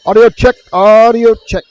Audio check, audio check.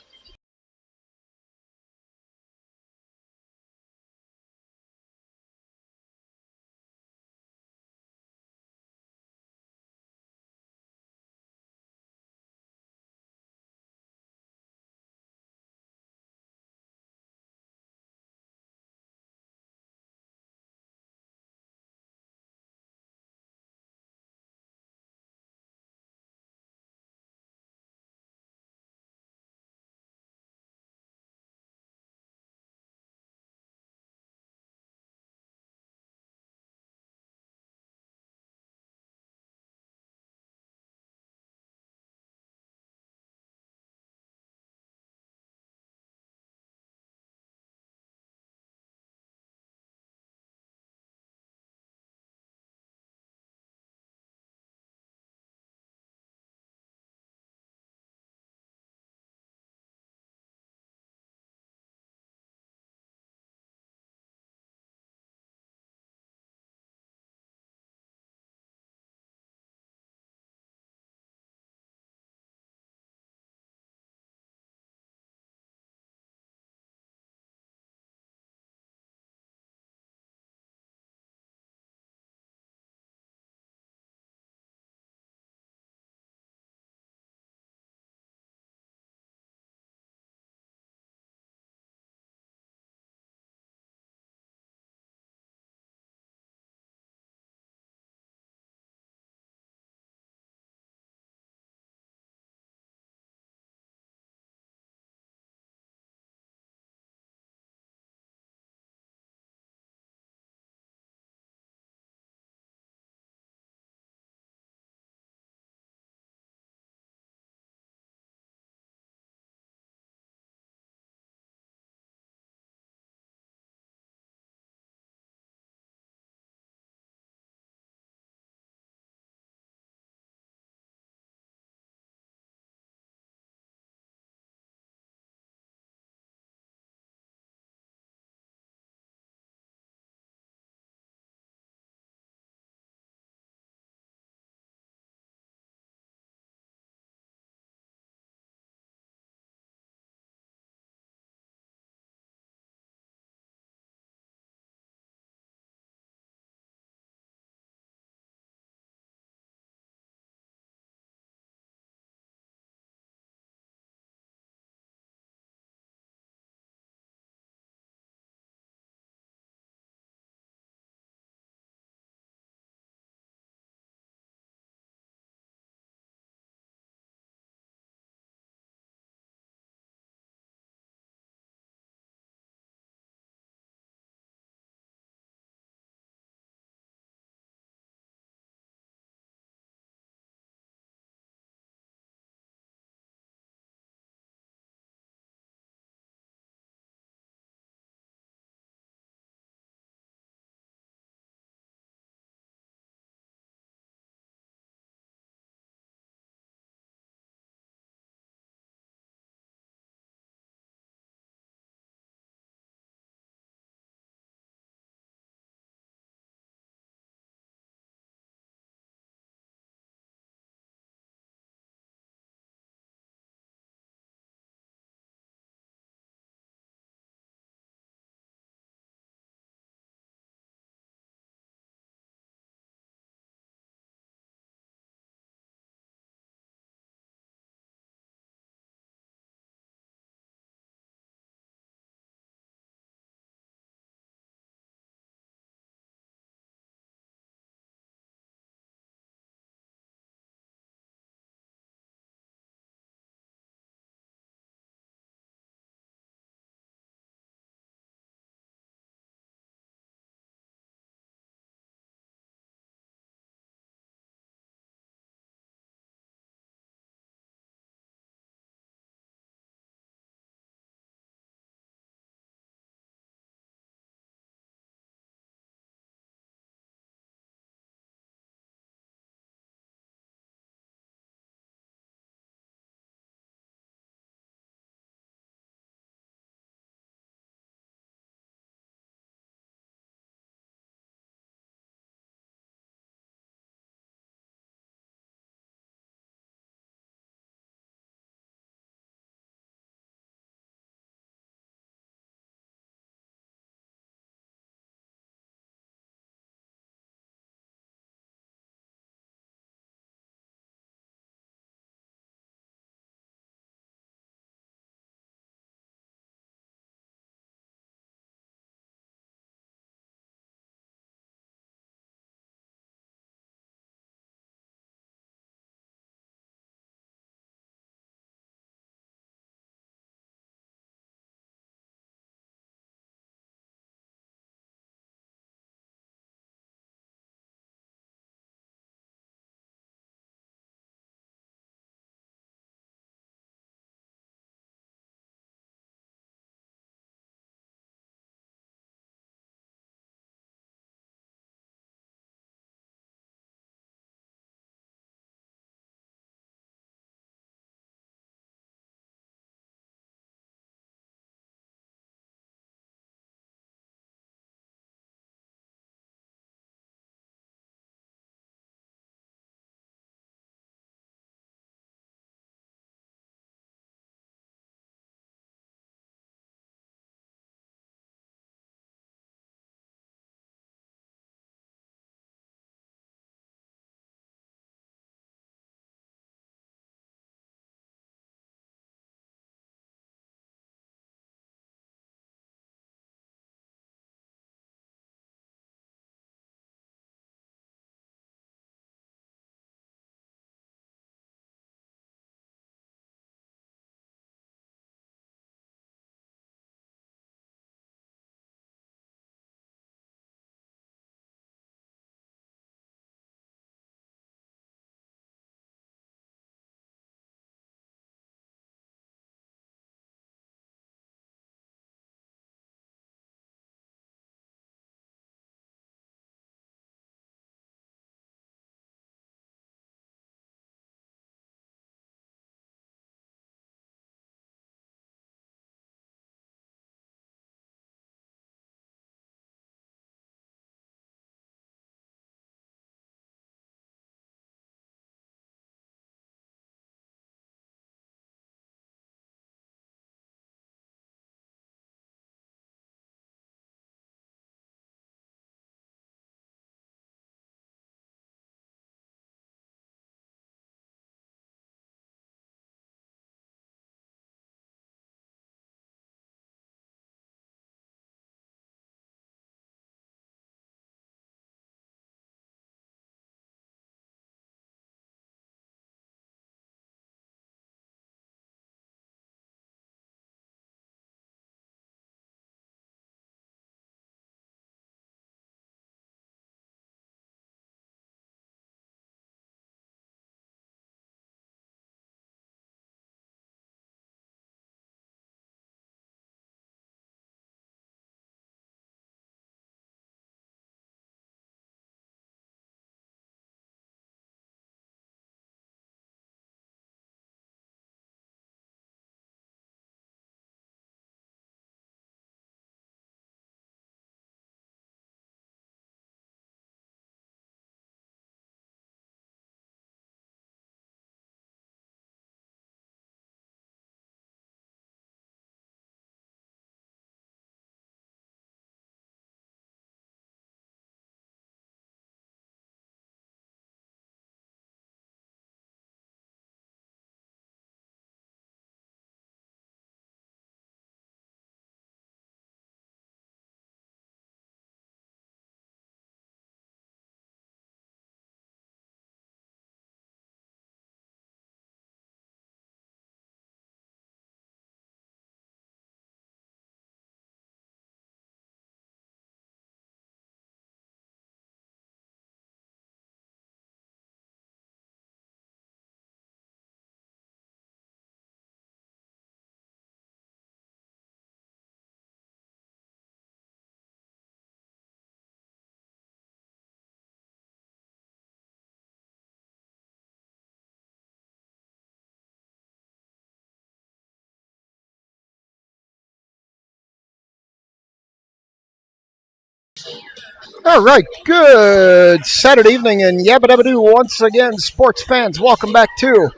All right, good Saturday evening and yabba dabba doo once again, sports fans. Welcome back to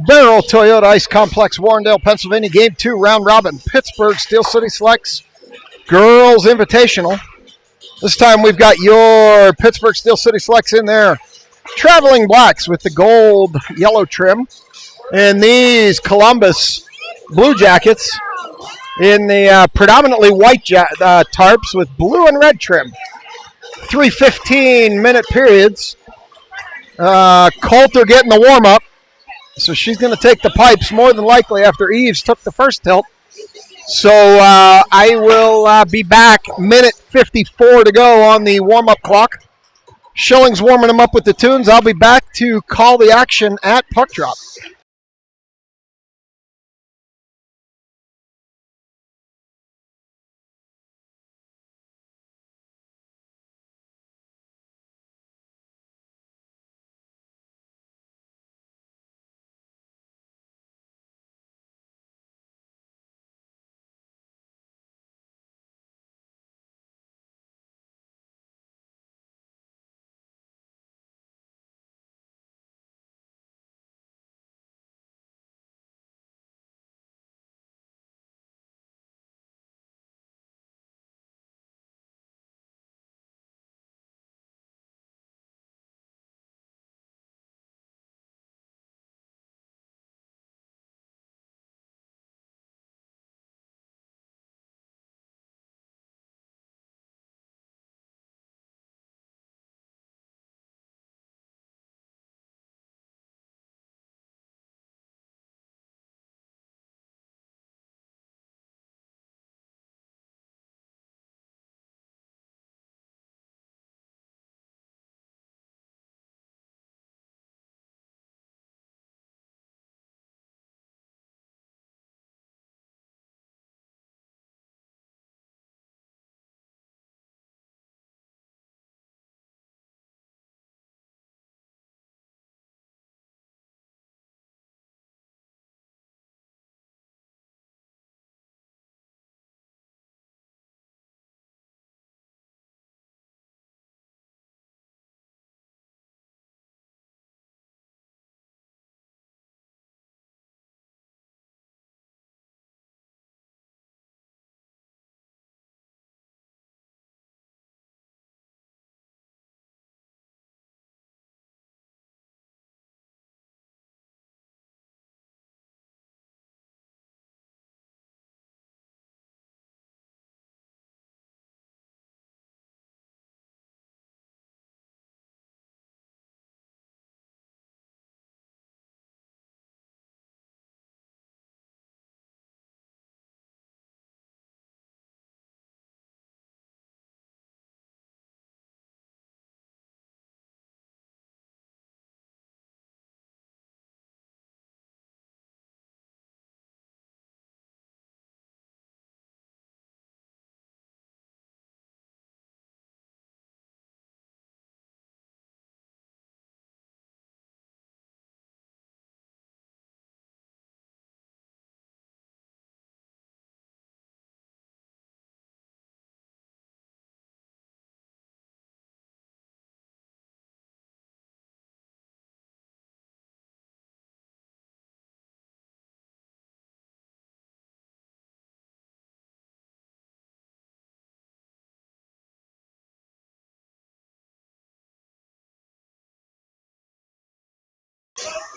Barrel Toyota Ice Complex, Warrendale, Pennsylvania. Game 2, round robin. Pittsburgh Steel City selects Girls Invitational. This time we've got your Pittsburgh Steel City selects in there. Traveling blacks with the gold yellow trim. And these Columbus Blue Jackets in the predominantly white tarps with blue and red trim. 3 15-minute periods. Coulter getting the warm-up. So she's going to take the pipes more than likely after Eves took the first tilt. So I will be back. Minute 54 to go on the warm-up clock. Schilling's warming them up with the tunes. I'll be back to call the action at puck drop.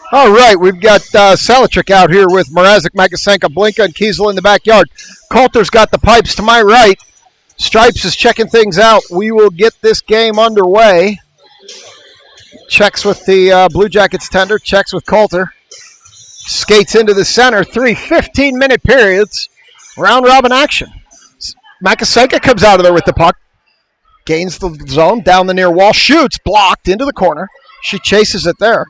All right, we've got Selichik out here with Mrazek, Magasenka, Blinka, and Kiesel in the backyard. Coulter's got the pipes to my right. Stripes is checking things out. We will get this game underway. Checks with the Blue Jackets tender, checks with Coulter. Skates into the center. 3 15-minute periods. Round robin action. Magasenka comes out of there with the puck. Gains the zone, down the near wall, shoots, blocked into the corner. She chases it there.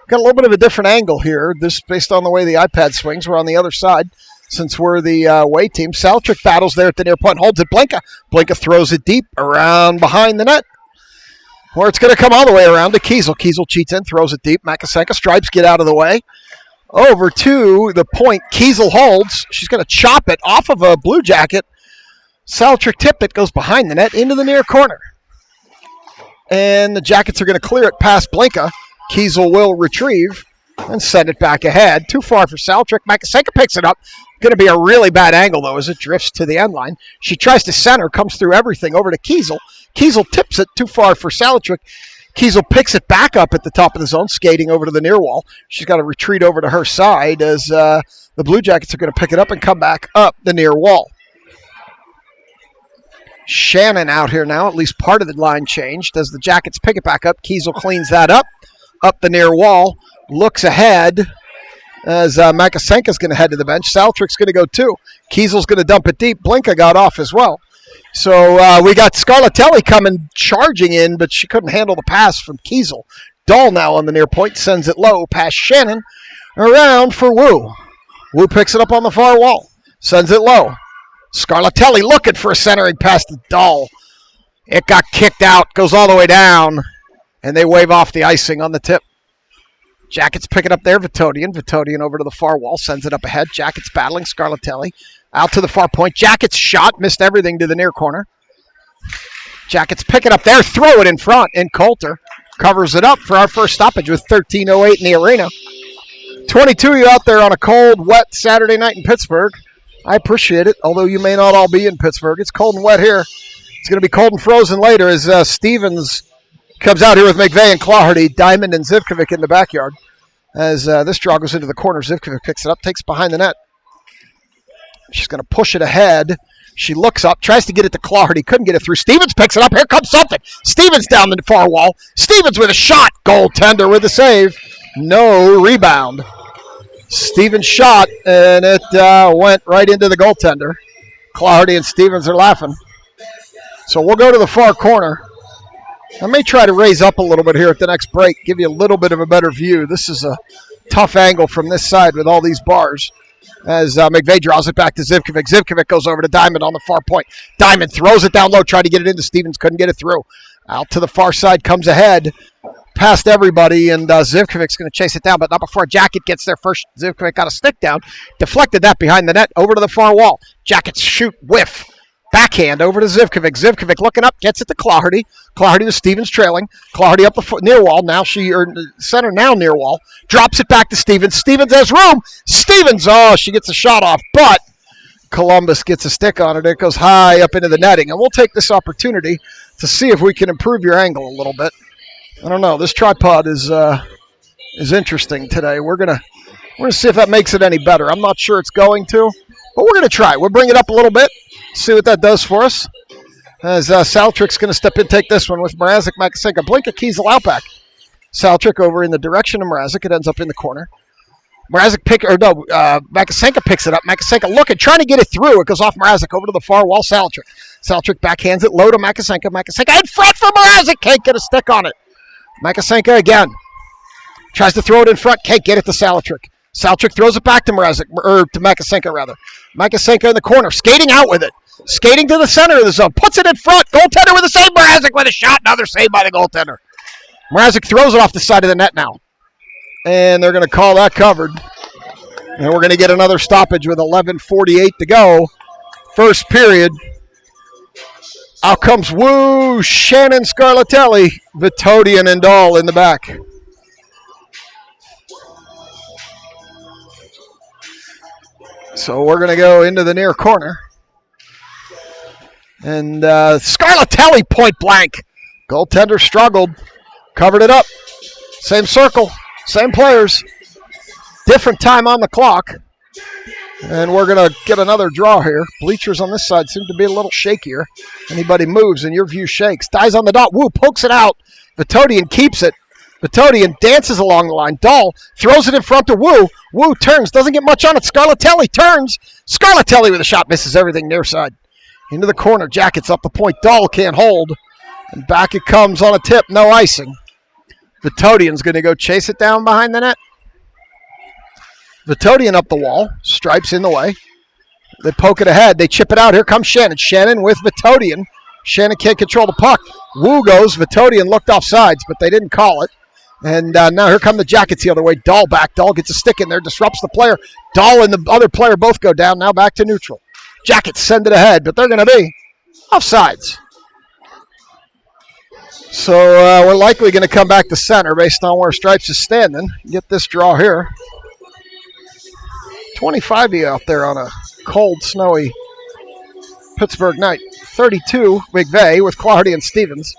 Got a little bit of a different angle here. This based on the way the iPad swings. We're on the other side since we're the away team. Saltrick battles there at the near point, holds it. Blinka. Blinka throws it deep around behind the net. Where it's going to come all the way around to Kiesel. Kiesel cheats in, throws it deep. Magasenka, Stripes get out of the way. Over to the point. Kiesel holds. She's going to chop it off of a Blue Jacket. Saltrick tipped it, goes behind the net into the near corner. And the Jackets are going to clear it past Blinka. Kiesel will retrieve and send it back ahead. Too far for Saltrick. Makasenka picks it up. Going to be a really bad angle, though, as it drifts to the end line. She tries to center, comes through everything over to Kiesel. Kiesel tips it too far for Saltrick. Kiesel picks it back up at the top of the zone, skating over to the near wall. She's got to retreat over to her side as the Blue Jackets are going to pick it up and come back up the near wall. Shannon out here now, at least part of the line changed. As the Jackets pick it back up, Kiesel cleans that up the near wall, looks ahead as Makasenka's going to head to the bench. Saltrick's going to go too. Kiesel's going to dump it deep. Blinka got off as well. So we got Scarlatelli coming charging in, but she couldn't handle the pass from Kiesel. Dahl now on the near point, sends it low past Shannon, around for Wu. Wu picks it up on the far wall, sends it low. Scarlatelli looking for a centering pass to Dahl. It got kicked out, goes all the way down, and they wave off the icing on the tip. Jackets pick it up there, Vitodian. Vitodian over to the far wall, sends it up ahead. Jackets battling, Scarlatelli out to the far point. Jackets shot, missed everything to the near corner. Jackets pick it up there, throw it in front, and Coulter covers it up for our first stoppage with 13:08 in the arena. 22 of you out there on a cold, wet Saturday night in Pittsburgh. I appreciate it, although you may not all be in Pittsburgh. It's cold and wet here. It's going to be cold and frozen later as Stevens comes out here with McVeigh and Claherty, Diamond and Zivkovic in the backyard. As this draw goes into the corner, Zivkovic picks it up, takes behind the net. She's going to push it ahead. She looks up, tries to get it to Claherty, couldn't get it through. Stevens picks it up. Here comes something. Stevens down the far wall. Stevens with a shot. Goaltender with a save. No rebound. Stevens shot, and it went right into the goaltender. Claherty and Stevens are laughing. So we'll go to the far corner. I may try to raise up a little bit here at the next break, give you a little bit of a better view. This is a tough angle from this side with all these bars. As McVeigh draws it back to Zivkovic. Zivkovic goes over to Diamond on the far point. Diamond throws it down low, tried to get it into Stevens, couldn't get it through. Out to the far side, comes ahead, past everybody, and Zivkovic's going to chase it down, but not before Jacket gets there first. Zivkovic got a stick down, deflected that behind the net, over to the far wall. Jackets shoot, whiff. Backhand over to Zivkovic. Zivkovic looking up, gets it to Claherty. Claherty with Stevens trailing. Claherty up the near wall. Now center now near wall. Drops it back to Stevens. Stevens has room. Stevens, she gets a shot off, but Columbus gets a stick on it. It goes high up into the netting, and we'll take this opportunity to see if we can improve your angle a little bit. I don't know. This tripod is interesting today. We're gonna see if that makes it any better. I'm not sure it's going to, but we're gonna try. We'll bring it up a little bit. See what that does for us. As Saltrick's going to step in, take this one with Mrazek, Makasenka, Blinka, Kiesel out back. Saltrick over in the direction of Mrazek. It ends up in the corner. Makasenka picks it up. Makasenka looking, trying to get it through. It goes off Mrazek over to the far wall. Saltrick. Saltrick backhands it low to Makasenka. Makasenka in front for Mrazek. Can't get a stick on it. Makasenka again. Tries to throw it in front. Can't get it to Saltrick. Saltrick throws it back to Mrazek, or to Makasenka rather. Makasenka in the corner, skating out with it. Skating to the center of the zone. Puts it in front. Goaltender with a save. Mrazek with a shot. Another save by the goaltender. Mrazek throws it off the side of the net now. And they're going to call that covered. And we're going to get another stoppage with 11:48 to go. First period. Out comes Wu, Shannon, Scarlatelli, Vitodian, and Dahl in the back. So we're going to go into the near corner. And Scarlatelli point blank. Goaltender struggled. Covered it up. Same circle. Same players. Different time on the clock. And we're going to get another draw here. Bleachers on this side seem to be a little shakier. Anybody moves and your view shakes. Dies on the dot. Wu pokes it out. Vitodian keeps it. Vitodian dances along the line. Dahl throws it in front to Wu. Wu turns. Doesn't get much on it. Scarlatelli turns. Scarlatelli with a shot. Misses everything near side. Into the corner. Jackets up the point. Dahl can't hold. And back it comes on a tip. No icing. Vitodian's going to go chase it down behind the net. Vitodian up the wall. Stripes in the way. They poke it ahead. They chip it out. Here comes Shannon. Shannon with Vitodian. Shannon can't control the puck. Wu goes. Vitodian looked off sides, but they didn't call it. And now here come the Jackets the other way. Dahl back. Dahl gets a stick in there. Disrupts the player. Dahl and the other player both go down. Now back to neutral. Jackets send it ahead, but they're going to be Offsides. So we're likely going to come back to center based on where Stripes is standing. Get this draw here. 25 out there on a cold, snowy Pittsburgh night. 32, McVeigh with Clardy and Stevens.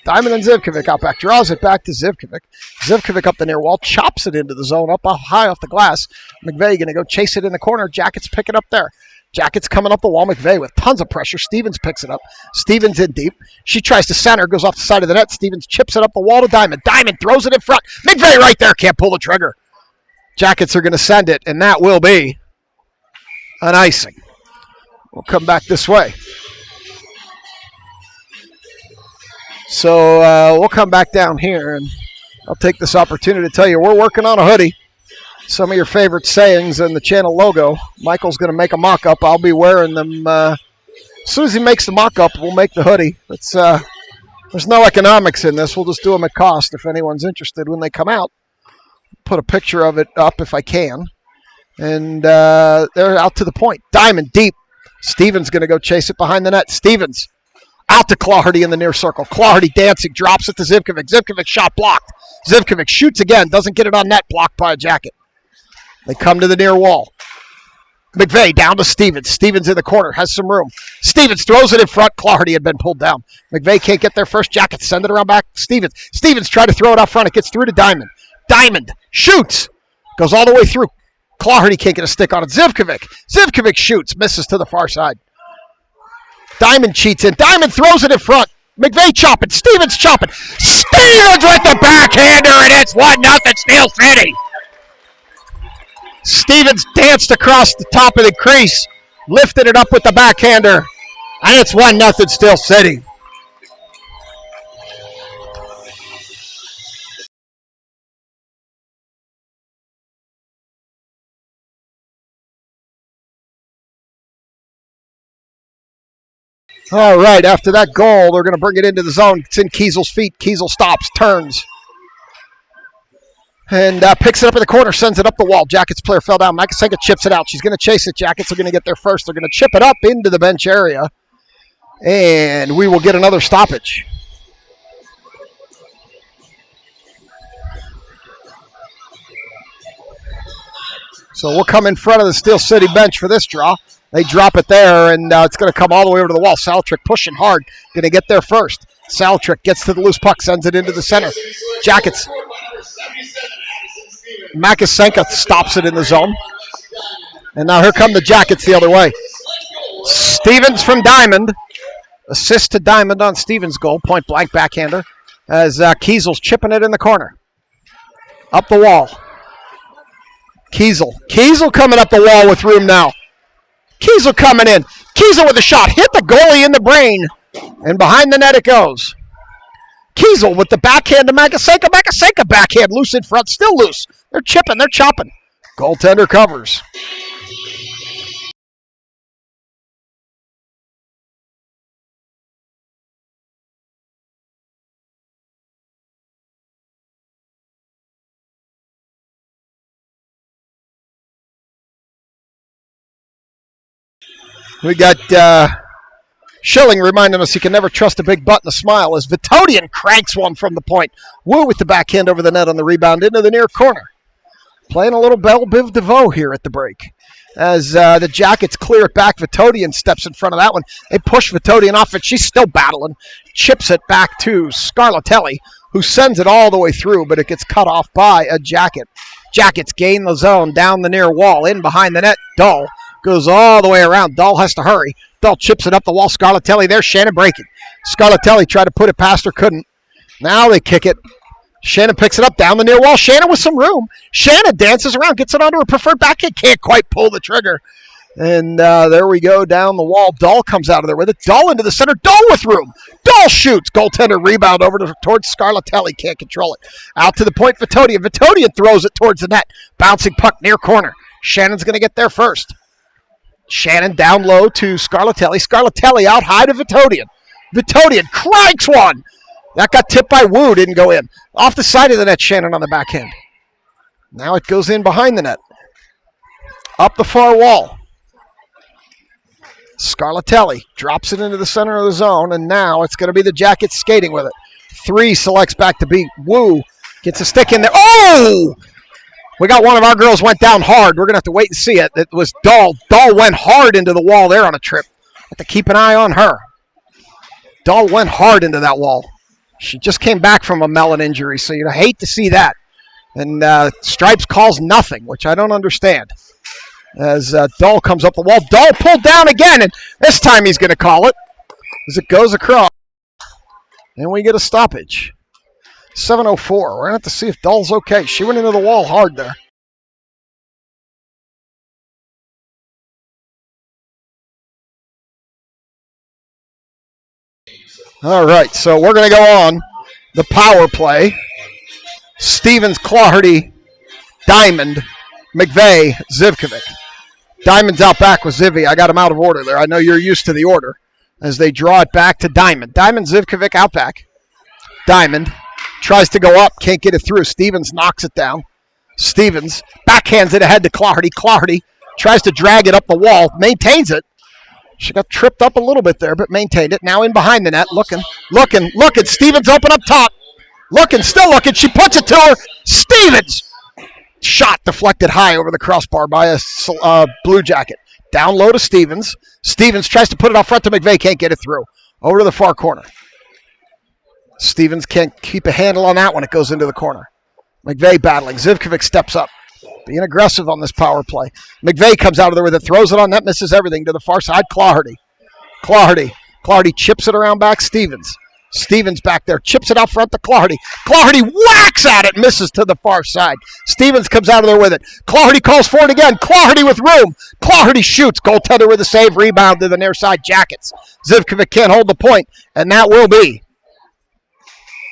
Diamond and Zivkovic out back. Draws it back to Zivkovic. Zivkovic up the near wall. Chops it into the zone. Up high off the glass. McVeigh going to go chase it in the corner. Jackets pick it up there. Jackets coming up the wall. McVeigh with tons of pressure. Stevens picks it up. Stevens in deep. She tries to center. Goes off the side of the net. Stevens chips it up the wall to Diamond. Diamond throws it in front. McVeigh right there. Can't pull the trigger. Jackets are going to send it, and that will be an icing. We'll come back this way. So we'll come back down here, and I'll take this opportunity to tell you we're working on a hoodie. Some of your favorite sayings and the channel logo. Michael's going to make a mock-up. I'll be wearing them. As soon as he makes the mock-up, we'll make the hoodie. It's, there's no economics in this. We'll just do them at cost if anyone's interested when they come out. Put a picture of it up if I can. And they're out to the point. Diamond deep. Stevens going to go chase it behind the net. Stevens out to Clardy in the near circle. Clardy dancing, drops it to Zivkovic. Zivkovic shot blocked. Zivkovic shoots again, doesn't get it on net, blocked by a Jacket. They come to the near wall. McVeigh down to Stevens. Stevens in the corner, has some room. Stevens throws it in front. Clardy had been pulled down. McVeigh can't get there first. Jacket send it around back. Stevens. Stevens tried to throw it out front. It gets through to Diamond. Diamond shoots. Goes all the way through. Clardy can't get a stick on it. Zivkovic. Zivkovic shoots. Misses to the far side. Diamond cheats in. Diamond throws it in front. McVeigh chopping. Stevens chopping. Stevens with the backhander, and it's 1-0 Steel City. Stevens danced across the top of the crease, lifted it up with the backhander, and it's 1-0 Steel City. All right, after that goal, they're going to bring it into the zone. It's in Kiesel's feet. Kiesel stops, turns, and picks it up in the corner, sends it up the wall. Jackets player fell down. Makasenka chips it out. She's going to chase it. Jackets are going to get there first. They're going to chip it up into the bench area, and we will get another stoppage. So we'll come in front of the Steel City bench for this draw. They drop it there, and it's going to come all the way over to the wall. Salatrick pushing hard. Going to get there first. Salatrick gets to the loose puck, sends it into the center. Jackets. Makasenka stops it in the zone. And now here come the Jackets the other way. Stevens from Diamond. Assist to Diamond on Stevens' goal. Point blank backhander. As Kiesel's chipping it in the corner. Up the wall. Kiesel coming up the wall with room now. Kiesel coming in. Kiesel with a shot. Hit the goalie in the brain. And behind the net it goes. Kiesel with the backhand to Makasenka. Makasenka backhand loose in front. Still loose. They're chipping. They're chopping. Goaltender covers. We got Schilling reminding us he can never trust a big butt and a smile as Vitodian cranks one from the point. Wu with the backhand over the net on the rebound into the near corner. Playing a little Belle Biv DeVoe here at the break. As the Jackets clear it back, Vitodian steps in front of that one. They push Vitodian off it. She's still battling. Chips it back to Scarlatelli, who sends it all the way through, but it gets cut off by a Jacket. Jackets gain the zone down the near wall. In behind the net, Dull. Goes all the way around. Dull has to hurry. Dull chips it up the wall. Scarlatelli there. Shannon breaking. Scarlatelli tried to put it past her. Couldn't. Now they kick it. Shannon picks it up down the near wall. Shannon with some room. Shannon dances around. Gets it onto her preferred backhand. Can't quite pull the trigger. And there we go down the wall. Dull comes out of there with it. Dull into the center. Dull with room. Dull shoots. Goaltender rebound over towards Scarlatelli. Can't control it. Out to the point. Vitodian. Vitodian throws it towards the net. Bouncing puck near corner. Shannon's going to get there first. Shannon down low to Scarlatelli. Scarlatelli out high to Vitodian. Vitodian cranks one. That got tipped by Wu. Didn't go in. Off the side of the net, Shannon on the backhand. Now it goes in behind the net. Up the far wall. Scarlatelli drops it into the center of the zone, and now it's going to be the Jackets skating with it. 3 selects back to beat. Wu gets a stick in there. Oh! We got one of our girls went down hard. We're going to have to wait and see it. It was Dahl. Dahl went hard into the wall there on a trip. Have to keep an eye on her. Dahl went hard into that wall. She just came back from a melon injury, so you'd hate to see that. And Stripes calls nothing, which I don't understand. As Dahl comes up the wall. Dahl pulled down again, and this time he's going to call it as it goes across. And we get a stoppage. 7:04. We're going to have to see if Dahl's okay. She went into the wall hard there. All right, so we're going to go on the power play. Stevens, Clardy, Diamond, McVeigh, Zivkovic. Diamond's out back with Zivy. I got him out of order there. I know you're used to the order as they draw it back to Diamond. Diamond, Zivkovic out back. Diamond tries to go up, can't get it through. Stevens knocks it down. Stevens backhands it ahead to Clardy. Clardy tries to drag it up the wall, maintains it. She got tripped up a little bit there, but maintained it. Now in behind the net, looking. Stevens open up top. Still looking. She puts it to her. Stevens! Shot deflected high over the crossbar by a Blue Jacket. Down low to Stevens. Stevens tries to put it out front to McVeigh. Can't get it through. Over to the far corner. Stevens can't keep a handle on that one. It goes into the corner. McVeigh battling. Zivkovic steps up. Being aggressive on this power play. McVeigh comes out of there with it. Throws it on net. Misses everything to the far side. Clardy chips it around back. Stevens back there. Chips it out front to Clardy. Clardy whacks at it. Misses to the far side. Stevens comes out of there with it. Clardy calls for it again. Clardy with room. Clardy shoots. Goaltender with a save. Rebound to the near side Jackets. Zivkovic can't hold the point. And that will be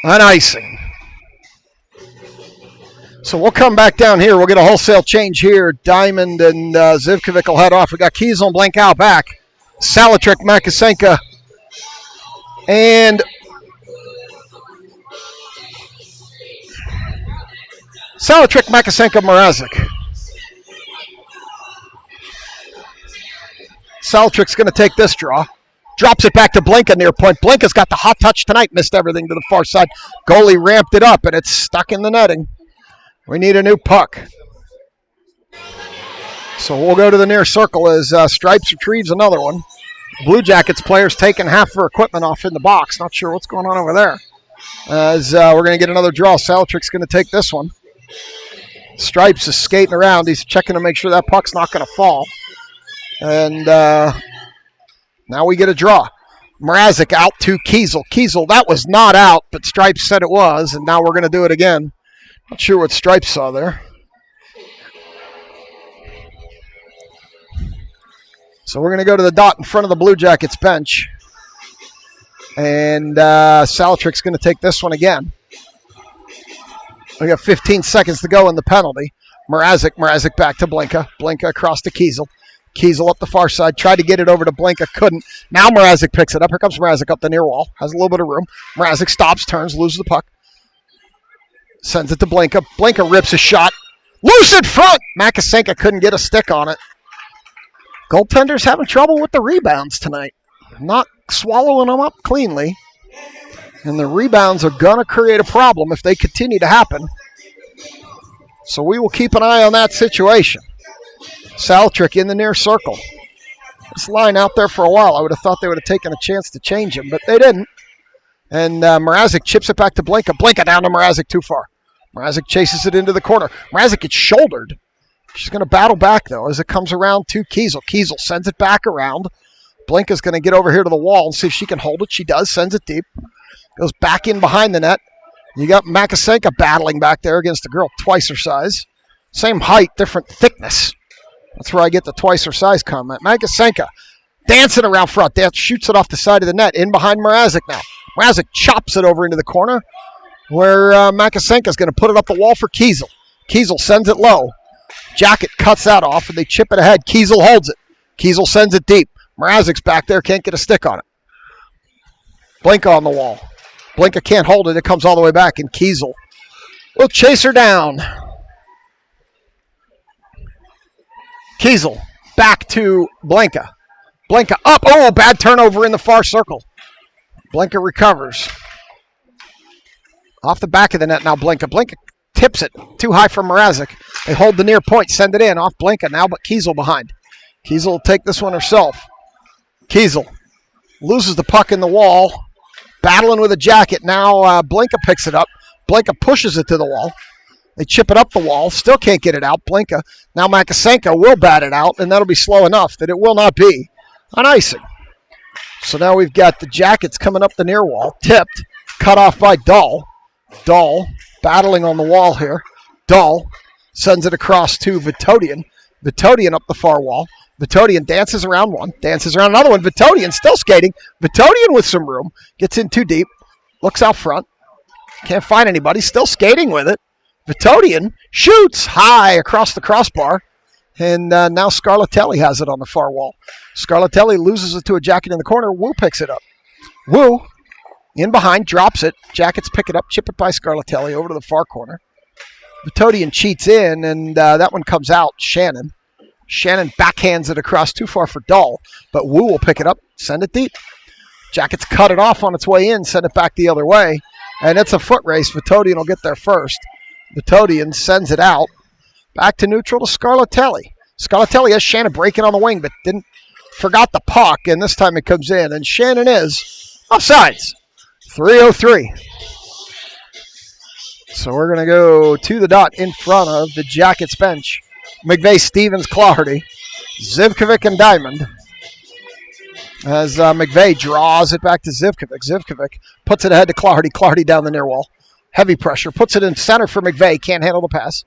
an icing. So we'll come back down here. We'll get a wholesale change here. Diamond and Zivkovic will head off. We got Kiesel and Blankow back. Salatrick, Makasenka, and Salatrick, Makasenka, Mrazek. Salatrick's going to take this draw. Drops it back to Blinka near point. Blinka's got the hot touch tonight. Missed everything to the far side. Goalie ramped it up, and it's stuck in the netting. We need a new puck. So we'll go to the near circle as Stripes retrieves another one. Blue Jackets players taking half their equipment off in the box. Not sure what's going on over there. As we're going to get another draw. Salatrick's going to take this one. Stripes is skating around. He's checking to make sure that puck's not going to fall. And now we get a draw. Mrazek out to Kiesel. Kiesel, that was not out, but Stripes said it was, and now we're going to do it again. Not sure what Stripes saw there. So we're going to go to the dot in front of the Blue Jackets bench. And Salatrick's going to take this one again. We got 15 seconds to go in the penalty. Mrazek back to Blinka. Blinka across to Kiesel. Kiesel up the far side. Tried to get it over to Blinka. Couldn't. Now Mrazek picks it up. Here comes Mrazek up the near wall. Has a little bit of room. Mrazek stops, turns, loses the puck. Sends it to Blinka. Blinka rips a shot. Loose in front! Makasenka couldn't get a stick on it. Goaltender's having trouble with the rebounds tonight. Not swallowing them up cleanly. And the rebounds are going to create a problem if they continue to happen. So we will keep an eye on that situation. Salatrick in the near circle. This line out there for a while. I would have thought they would have taken a chance to change him, but they didn't. And Mrazek chips it back to Blinka. Blinka down to Mrazek too far. Mrazek chases it into the corner. Mrazek gets shouldered. She's going to battle back, though, as it comes around to Kiesel. Kiesel sends it back around. Blinka's going to get over here to the wall and see if she can hold it. She does. Sends it deep. Goes back in behind the net. You got Makasenka battling back there against a girl twice her size. Same height, different thickness. That's where I get the twice her size comment. Makasenka dancing around front. Shoots it off the side of the net. In behind Mrazek now. Mrazek chops it over into the corner where Makasenka is going to put it up the wall for Kiesel. Kiesel sends it low. Jacket cuts that off, and they chip it ahead. Kiesel holds it. Kiesel sends it deep. Mrazek's back there, can't get a stick on it. Blinka on the wall. Blinka can't hold it. It comes all the way back, and Kiesel will chase her down. Kiesel back to Blinka. Blinka up. Oh, bad turnover in the far circle. Blinka recovers. Off the back of the net now, Blinka. Blinka tips it. Too high for Mrazek. They hold the near point, send it in. Off Blinka now, but Kiesel behind. Kiesel will take this one herself. Kiesel loses the puck in the wall. Battling with a jacket. Now Blinka picks it up. Blinka pushes it to the wall. They chip it up the wall. Still can't get it out. Blinka. Now Makasenko will bat it out, and that'll be slow enough that it will not be on icing. So now we've got the Jackets coming up the near wall. Tipped. Cut off by Dahl. Dahl battling on the wall here. Dahl sends it across to Vitodian. Vitodian up the far wall. Vitodian dances around one. Dances around another one. Vitodian still skating. Vitodian with some room. Gets in too deep. Looks out front. Can't find anybody. Still skating with it. Vitodian shoots high across the crossbar. And now Scarlatelli has it on the far wall. Scarlatelli loses it to a Jacket in the corner. Wu picks it up. Wu in behind, drops it. Jackets pick it up, chip it by Scarlatelli over to the far corner. Vitodian cheats in, and that one comes out. Shannon backhands it across too far for Dahl, but Wu will pick it up, send it deep. Jackets cut it off on its way in, send it back the other way, and it's a foot race. Vitodian will get there first. Vitodian sends it out. Back to neutral to Scarlatelli. Scarlatelli has Shannon breaking on the wing, but forgot the puck, and this time it comes in, and Shannon is offsides. 3:03. So we're going to go to the dot in front of the Jackets bench. McVeigh, Stevens, Clardy, Zivkovic, and Diamond. As McVeigh draws it back to Zivkovic. Zivkovic puts it ahead to Clardy. Clardy down the near wall. Heavy pressure. Puts it in center for McVeigh. Can't handle the pass.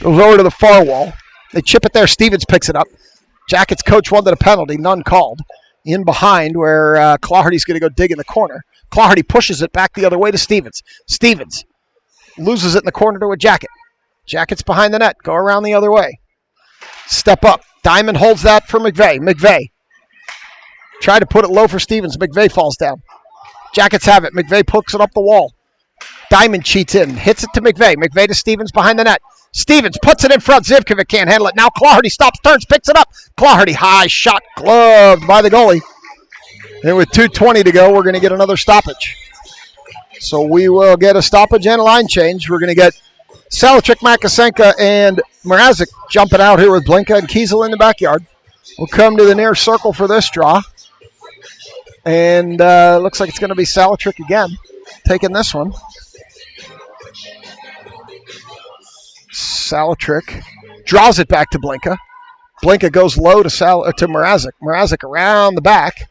Goes over to the far wall. They chip it there. Stevens picks it up. Jackets coach wanted a penalty. None called. In behind where Clardy's going to go dig in the corner. Clardy pushes it back the other way to Stevens. Stevens loses it in the corner to a Jacket. Jackets behind the net. Go around the other way. Step up. Diamond holds that for McVeigh. McVeigh tried to put it low for Stevens. McVeigh falls down. Jackets have it. McVeigh pokes it up the wall. Diamond cheats in. Hits it to McVeigh. McVeigh to Stevens behind the net. Stevens puts it in front. Zivkovic can't handle it. Now Clardy stops, turns, picks it up. Clardy, high shot, gloved by the goalie. And with 2:20 to go, we're going to get another stoppage. So we will get a stoppage and a line change. We're going to get Salachik, Makasenka, and Mrazek jumping out here with Blinka and Kiesel in the backyard. We'll come to the near circle for this draw. And looks like it's going to be Salachik again, taking this one. Salachik draws it back to Blinka. Blinka goes low to Mrazek. Mrazek around the back.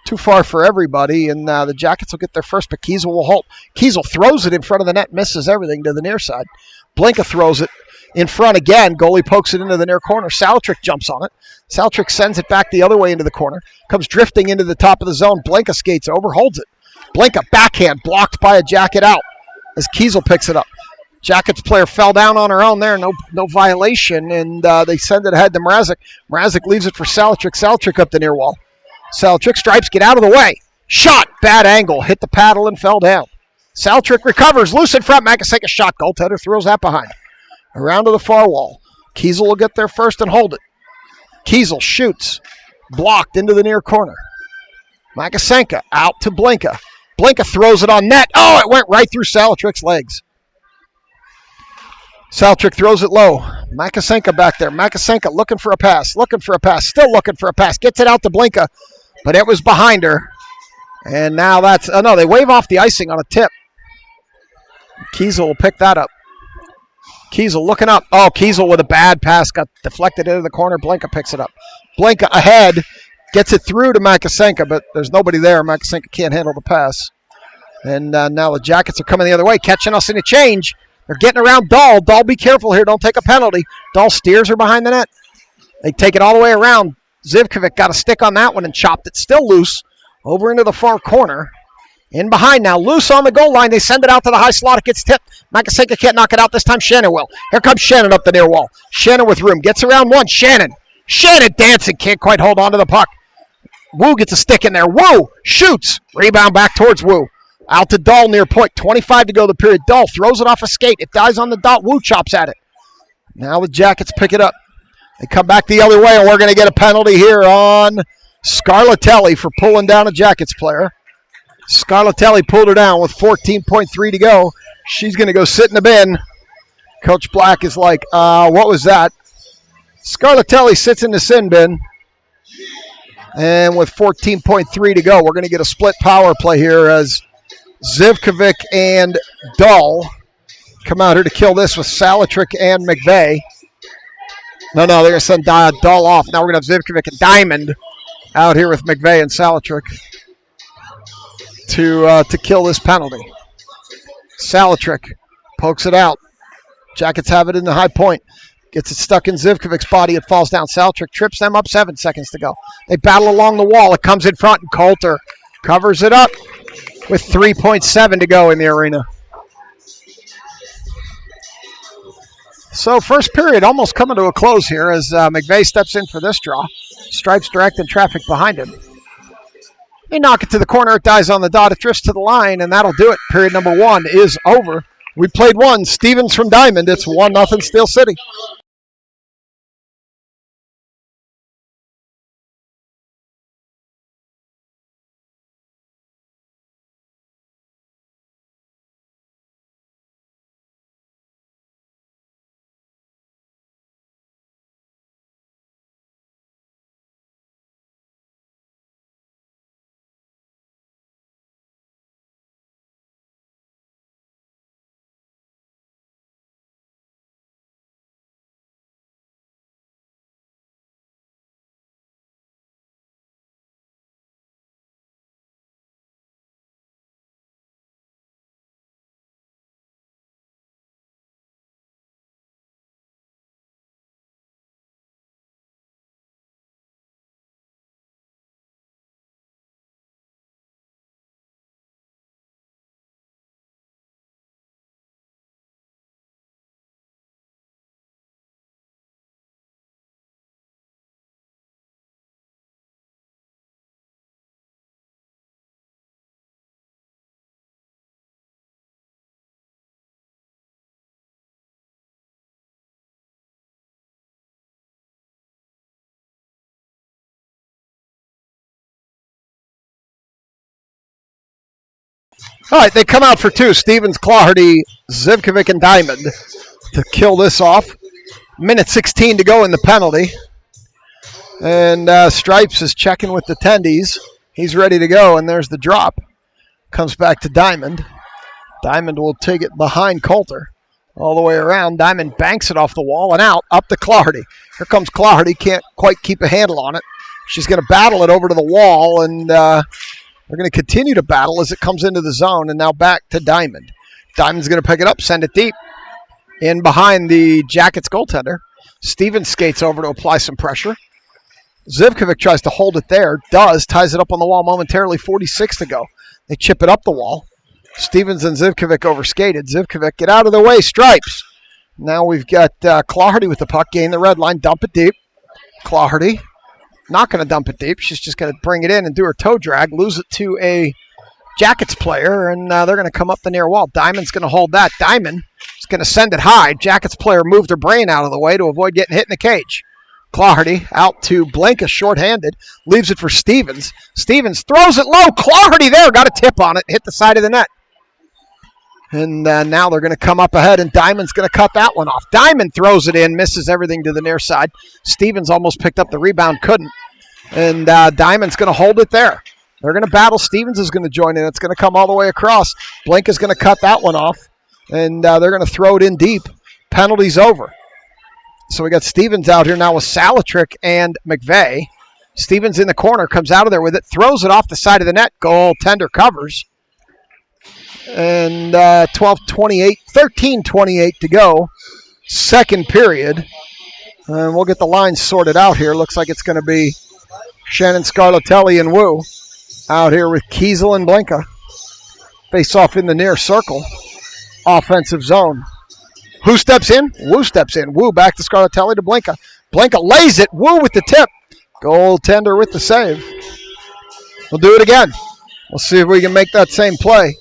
Too far for everybody, and the Jackets will get there first, but Kiesel will hold. Kiesel throws it in front of the net, misses everything to the near side. Blinka throws it in front again. Goalie pokes it into the near corner. Salachik jumps on it. Salachik sends it back the other way into the corner. Comes drifting into the top of the zone. Blinka skates over, holds it. Blinka backhand blocked by a Jacket out as Kiesel picks it up. Jackets player fell down on her own there. No violation, and they send it ahead to Mrazek. Mrazek leaves it for Salachik. Salachik up the near wall. Salachik stripes, get out of the way. Shot, bad angle, hit the paddle and fell down. Salachik recovers, loose in front. Makasenka shot, goaltender throws that behind. Around to the far wall. Kiesel will get there first and hold it. Kiesel shoots, blocked into the near corner. Makasenka out to Blinka. Blinka throws it on net. Oh, it went right through Salachik's legs. Salachik throws it low. Makasenka back there. Makasenka looking for a pass, still looking for a pass. Gets it out to Blinka, but it was behind her. And now that's, no, they wave off the icing on a tip. Kiesel will pick that up. Kiesel looking up. Oh, Kiesel with a bad pass got deflected into the corner. Blinka picks it up. Blinka ahead, gets it through to Makasenka, but there's nobody there. Makasenka can't handle the pass. And now the Jackets are coming the other way, catching us in a change. They're getting around Dahl. Dahl, be careful here. Don't take a penalty. Dahl steers her behind the net. They take it all the way around. Zivkovic got a stick on that one and chopped it. Still loose. Over into the far corner. In behind now. Loose on the goal line. They send it out to the high slot. It gets tipped. Makasenka can't knock it out this time. Shannon will. Here comes Shannon up the near wall. Shannon with room. Gets around one. Shannon dancing. Can't quite hold on to the puck. Wu gets a stick in there. Wu shoots. Rebound back towards Wu. Out to Dahl near point. 25 to go the period. Dahl throws it off a skate. It dies on the dot. Wu chops at it. Now the Jackets pick it up. They come back the other way, and we're going to get a penalty here on Scarlatelli for pulling down a Jackets player. Scarlatelli pulled her down with 14.3 to go. She's going to go sit in the bin. Coach Black is like, what was that? Scarlatelli sits in the sin bin. And with 14.3 to go, we're going to get a split power play here as Zivkovic and Dahl come out here to kill this with Salatrick and McVeigh. No, they're going to send Dahl off. Now we're going to have Zivkovic and Diamond out here with McVeigh and Salatrick to kill this penalty. Salatrick pokes it out. Jackets have it in the high point. Gets it stuck in Zivkovic's body. It falls down. Salatrick trips them up. 7 seconds to go. They battle along the wall. It comes in front, and Coulter covers it up with 3.7 to go in the arena. So first period almost coming to a close here as McVeigh steps in for this draw. Stripes directing traffic behind him. They knock it to the corner. It dies on the dot. It drifts to the line, and that'll do it. Period number 1 is over. We played one. Stevens from Diamond. It's 1-0 Steel City. All right, they come out for two. Stevens, Claherty, Zivkovic, and Diamond to kill this off. Minute 16 to go in the penalty. And Stripes is checking with the tendies. He's ready to go, and there's the drop. Comes back to Diamond. Diamond will take it behind Coulter. All the way around. Diamond banks it off the wall and out, up to Claherty. Here comes Claherty. Can't quite keep a handle on it. She's going to battle it over to the wall, and they're going to continue to battle as it comes into the zone, and now back to Diamond. Diamond's going to pick it up, send it deep. In behind the Jackets goaltender. Stevens skates over to apply some pressure. Zivkovic tries to hold it there. Does. Ties it up on the wall momentarily. 46 to go. They chip it up the wall. Stevens and Zivkovic overskated. Zivkovic, get out of the way. Stripes. Now we've got Claherty with the puck. Gain the red line. Dump it deep. Claherty. Not going to dump it deep. She's just going to bring it in and do her toe drag. Lose it to a Jackets player, and they're going to come up the near wall. Diamond's going to hold that. Diamond is going to send it high. Jackets player moved her brain out of the way to avoid getting hit in the cage. Claherty out to Blanca, shorthanded. Leaves it for Stevens. Stevens throws it low. Claherty there. Got a tip on it. Hit the side of the net. And now they're going to come up ahead, and Diamond's going to cut that one off. Diamond throws it in, misses everything to the near side. Stevens almost picked up the rebound, couldn't. And Diamond's going to hold it there. They're going to battle. Stevens is going to join in. It's going to come all the way across. Blanca's going to cut that one off, and they're going to throw it in deep. Penalty's over. So we got Stevens out here now with Salatrick and McVeigh. Stevens in the corner, comes out of there with it, throws it off the side of the net. Goaltender covers. And 13:28 to go. Second period. And we'll get the lines sorted out here. Looks like it's going to be Shannon Scarlatelli and Wu out here with Kiesel and Blanca. Face off in the near circle. Offensive zone. Who steps in? Wu steps in. Wu back to Scarlatelli to Blanca. Blanca lays it. Wu with the tip. Goaltender with the save. We'll do it again. We'll see if we can make that same play.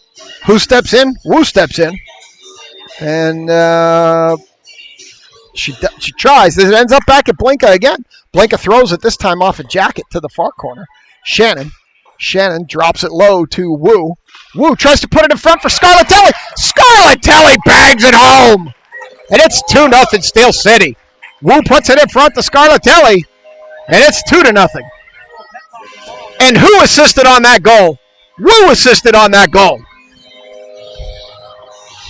Who steps in? Wu steps in. And she tries. It ends up back at Blanca again. Blinka throws it this time off a jacket to the far corner. Shannon drops it low to Wu. Wu tries to put it in front for Scarlatelli. Scarlatelli bags it home. And it's 2-0 Steel City. Wu puts it in front to Scarlatelli. And it's 2-0. And who assisted on that goal? Wu assisted on that goal.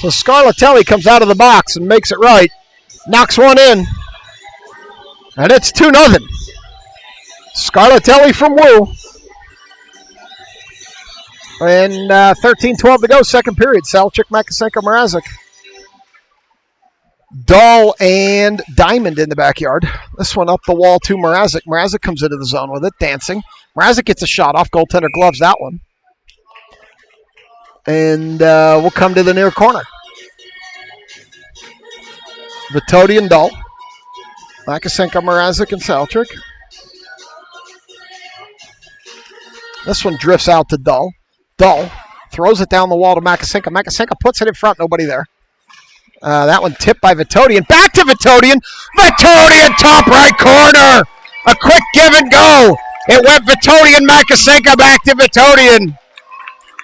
So Scarlatelli comes out of the box and makes it right. Knocks one in. And it's 2-0. Scarlatelli from Wu. And 13-12 to go, second period. Salchik, Makasenko, Mrazek. Dahl and Diamond in the backyard. This one up the wall to Mrazek. Mrazek comes into the zone with it, dancing. Mrazek gets a shot off. Goaltender gloves that one. And we'll come to the near corner. Vitoti and Dahl. Makasenko, Mrazek, and Salchik. This one drifts out to Dahl. Dahl throws it down the wall to Makasenko. Makasenko puts it in front. Nobody there. That one tipped by Vitodian. Back to Vitodian. Vitodian, top right corner. A quick give and go. It went Vitodian, Makasenko back to Vitodian.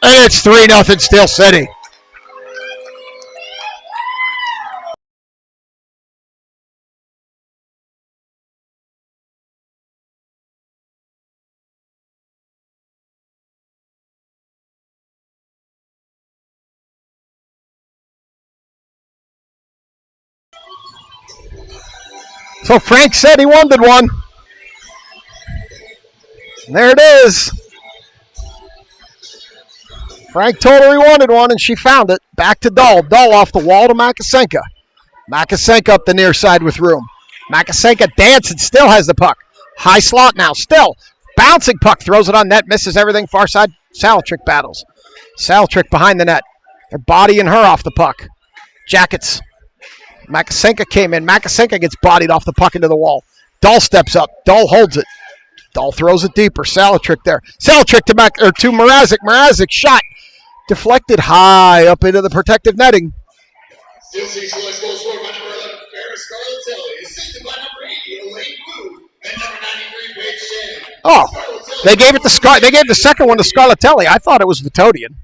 And it's 3-0 Steel City. So Frank said he wanted one. And there it is. Frank told her he wanted one, and she found it. Back to Dahl. Dahl off the wall to Makasenko. Makasenko up the near side with room. Makasenko dancing, still has the puck. High slot now, still. Bouncing puck, throws it on net, misses everything. Far side, Salchik battles. Salchik behind the net. They're bodying her off the puck. Jackets. Makasenko came in. Makasenko gets bodied off the puck into the wall. Dahl steps up. Dahl holds it. Dahl throws it deeper. Salchik there. Salchik to Mrazek. Mrazek shot. Deflected high up into the protective netting. Steel City Select goal scored by number 11, Ferris Scarlatelli, assisted by number 80, Elaine Wu, and number 93, Paige Shannon. Oh, they gave the second one to Scarlatelli. I thought it was Vitodian.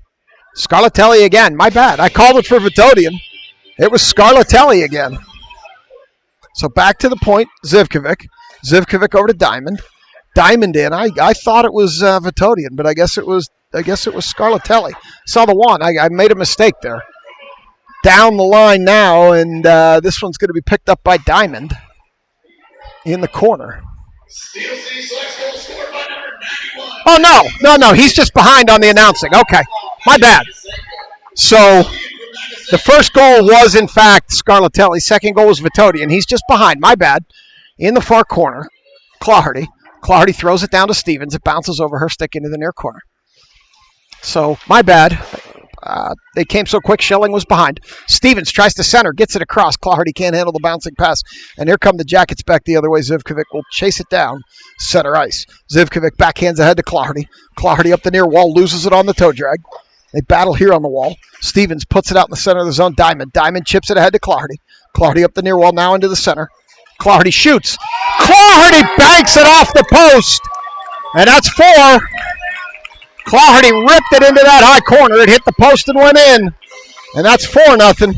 Scarlatelli again. My bad. I called it for Vitodian. It was Scarlatelli again. So back to the point, Zivkovic. Zivkovic over to Diamond. Diamond in. I thought it was Vitodian, but I guess it was Scarlatelli. Saw the one. I made a mistake there. Down the line now, and this one's going to be picked up by Diamond in the corner. Steel City Selects goal scored by number 91. Oh, no. He's just behind on the announcing. Okay, my bad. So the first goal was, in fact, Scarlatelli. Second goal was Vitodian. He's just behind. My bad. In the far corner, Claherty. Claherty throws it down to Stevens. It bounces over her stick into the near corner. So, my bad. They came so quick, Schelling was behind. Stevens tries to center, gets it across. Claherty can't handle the bouncing pass. And here come the Jackets back the other way. Zivkovic will chase it down. Center ice. Zivkovic backhands ahead to Claherty. Claherty up the near wall, loses it on the toe drag. They battle here on the wall. Stevens puts it out in the center of the zone. Diamond chips it ahead to Claherty. Claherty up the near wall, now into the center. Claherty shoots. Claherty banks it off the post. And that's 4. Claherty ripped it into that high corner. It hit the post and went in. And that's 4-0.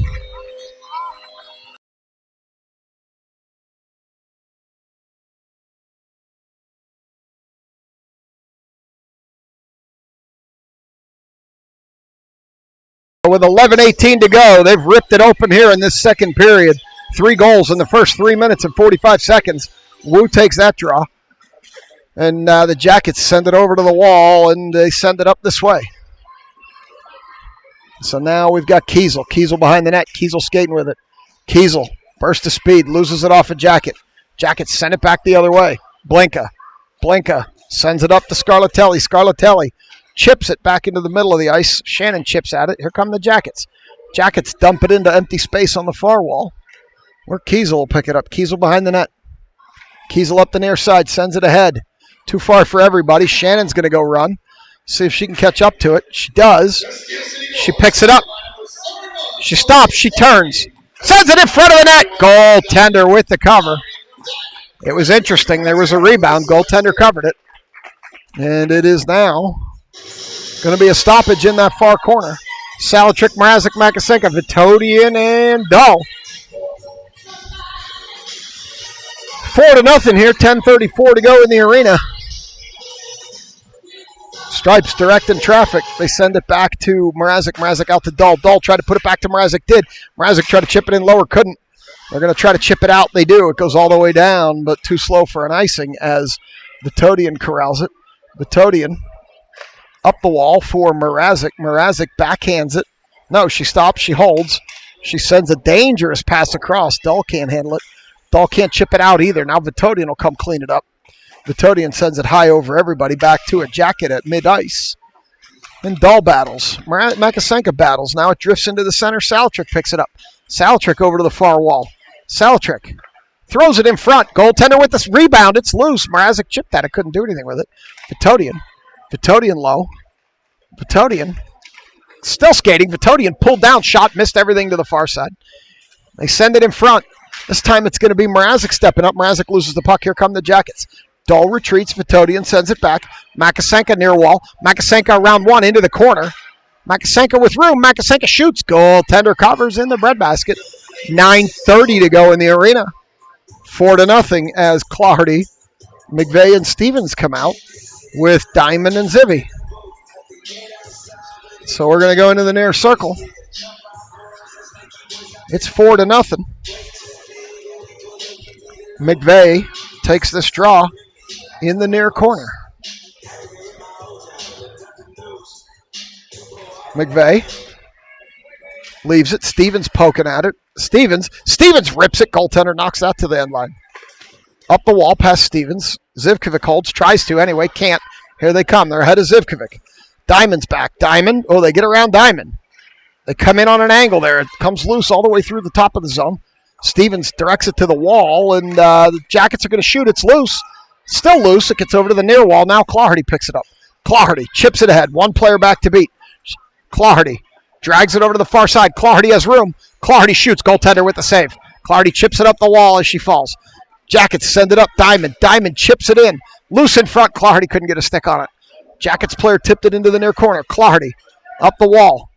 With 11:18 to go, they've ripped it open here in this second period. 3 goals in the first 3 minutes and 45 seconds. Wu takes that draw. And the Jackets send it over to the wall, and they send it up this way. So now we've got Kiesel. Kiesel behind the net. Kiesel skating with it. Kiesel, burst of speed, loses it off a Jacket. Jacket send it back the other way. Blinka sends it up to Scarlatelli. Scarlatelli chips it back into the middle of the ice. Shannon chips at it. Here come the Jackets. Jackets dump it into empty space on the far wall. Where Kiesel will pick it up. Kiesel behind the net. Kiesel up the near side, sends it ahead. Too far for everybody. Shannon's going to go run. See if she can catch up to it. She does. She picks it up. She stops. She turns. Sends it in front of the net. Goaltender with the cover. It was interesting. There was a rebound. Goaltender covered it. And it is now going to be a stoppage in that far corner. Salatrick, Mrazek, Makasenka, Vitodian, and Dahl. 4-0 here. 10:34 to go in the arena. Stripes directing traffic. They send it back to Mrazek. Mrazek out to Dahl. Dahl tried to put it back to Mrazek. Did. Mrazek tried to chip it in lower. Couldn't. They're going to try to chip it out. They do. It goes all the way down, but too slow for an icing as Vitodian corrals it. Vitodian up the wall for Mrazek. Mrazek backhands it. No, she stops. She holds. She sends a dangerous pass across. Dahl can't handle it. Dahl can't chip it out either. Now Vitodian will come clean it up. Vitodian sends it high over everybody back to a Jacket at mid-ice. And Dahl battles. Makasenka battles. Now it drifts into the center. Salatrick picks it up. Salatrick over to the far wall. Salatrick throws it in front. Goaltender with this rebound. It's loose. Mrazek chipped that. It couldn't do anything with it. Vitodian. Vitodian low. Vitodian still skating. Vitodian pulled down. Shot. Missed everything to the far side. They send it in front. This time it's going to be Mrazek stepping up. Mrazek loses the puck. Here come the Jackets. Dahl retreats. Vitodian sends it back. Makasenka near wall. Makasenka around one into the corner. Makasenka with room. Makasenka shoots. Goaltender covers in the breadbasket. 9:30 to go in the arena. 4-0 as Clardy, McVeigh, and Stevens come out with Diamond and Zivy. So we're going to go into the near circle. It's 4-0. McVeigh takes this draw in the near corner. McVeigh leaves it. Stevens poking at it. Stevens rips it. Goaltender knocks that to the end line. Up the wall past Stevens. Zivkovic holds. Tries to anyway. Can't. Here they come. They're ahead of Zivkovic. Diamond's back. Diamond. Oh, they get around Diamond. They come in on an angle there. It comes loose all the way through the top of the zone. Stevens directs it to the wall, and the Jackets are going to shoot. It's loose. Still loose. It gets over to the near wall. Now Clardy picks it up. Clardy chips it ahead. One player back to beat. Clardy drags it over to the far side. Clardy has room. Clardy shoots. Goaltender with the save. Clardy chips it up the wall as she falls. Jackets send it up. Diamond. Diamond chips it in. Loose in front. Clardy couldn't get a stick on it. Jackets player tipped it into the near corner. Clardy up the wall.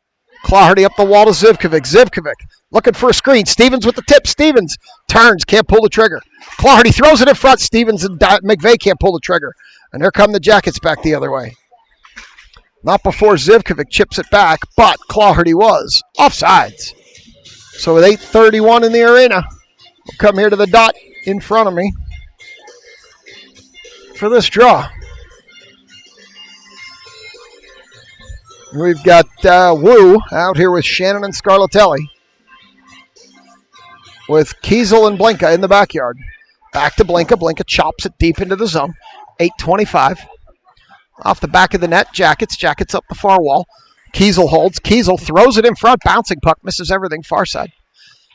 Clardy up the wall to Zivkovic. Zivkovic looking for a screen. Stevens with the tip. Stevens turns. Can't pull the trigger. Clardy throws it in front. Stevens and McVeigh can't pull the trigger. And here come the Jackets back the other way. Not before Zivkovic chips it back, but Clardy was offsides. So with 8:31 in the arena, we'll come here to the dot in front of me for this draw. We've got Wu out here with Shannon and Scarlatelli, with Kiesel and Blinka in the backyard. Back to Blinka. Blinka chops it deep into the zone. 8:25. Off the back of the net, Jackets. Jackets up the far wall. Kiesel holds. Kiesel throws it in front. Bouncing puck. Misses everything far side.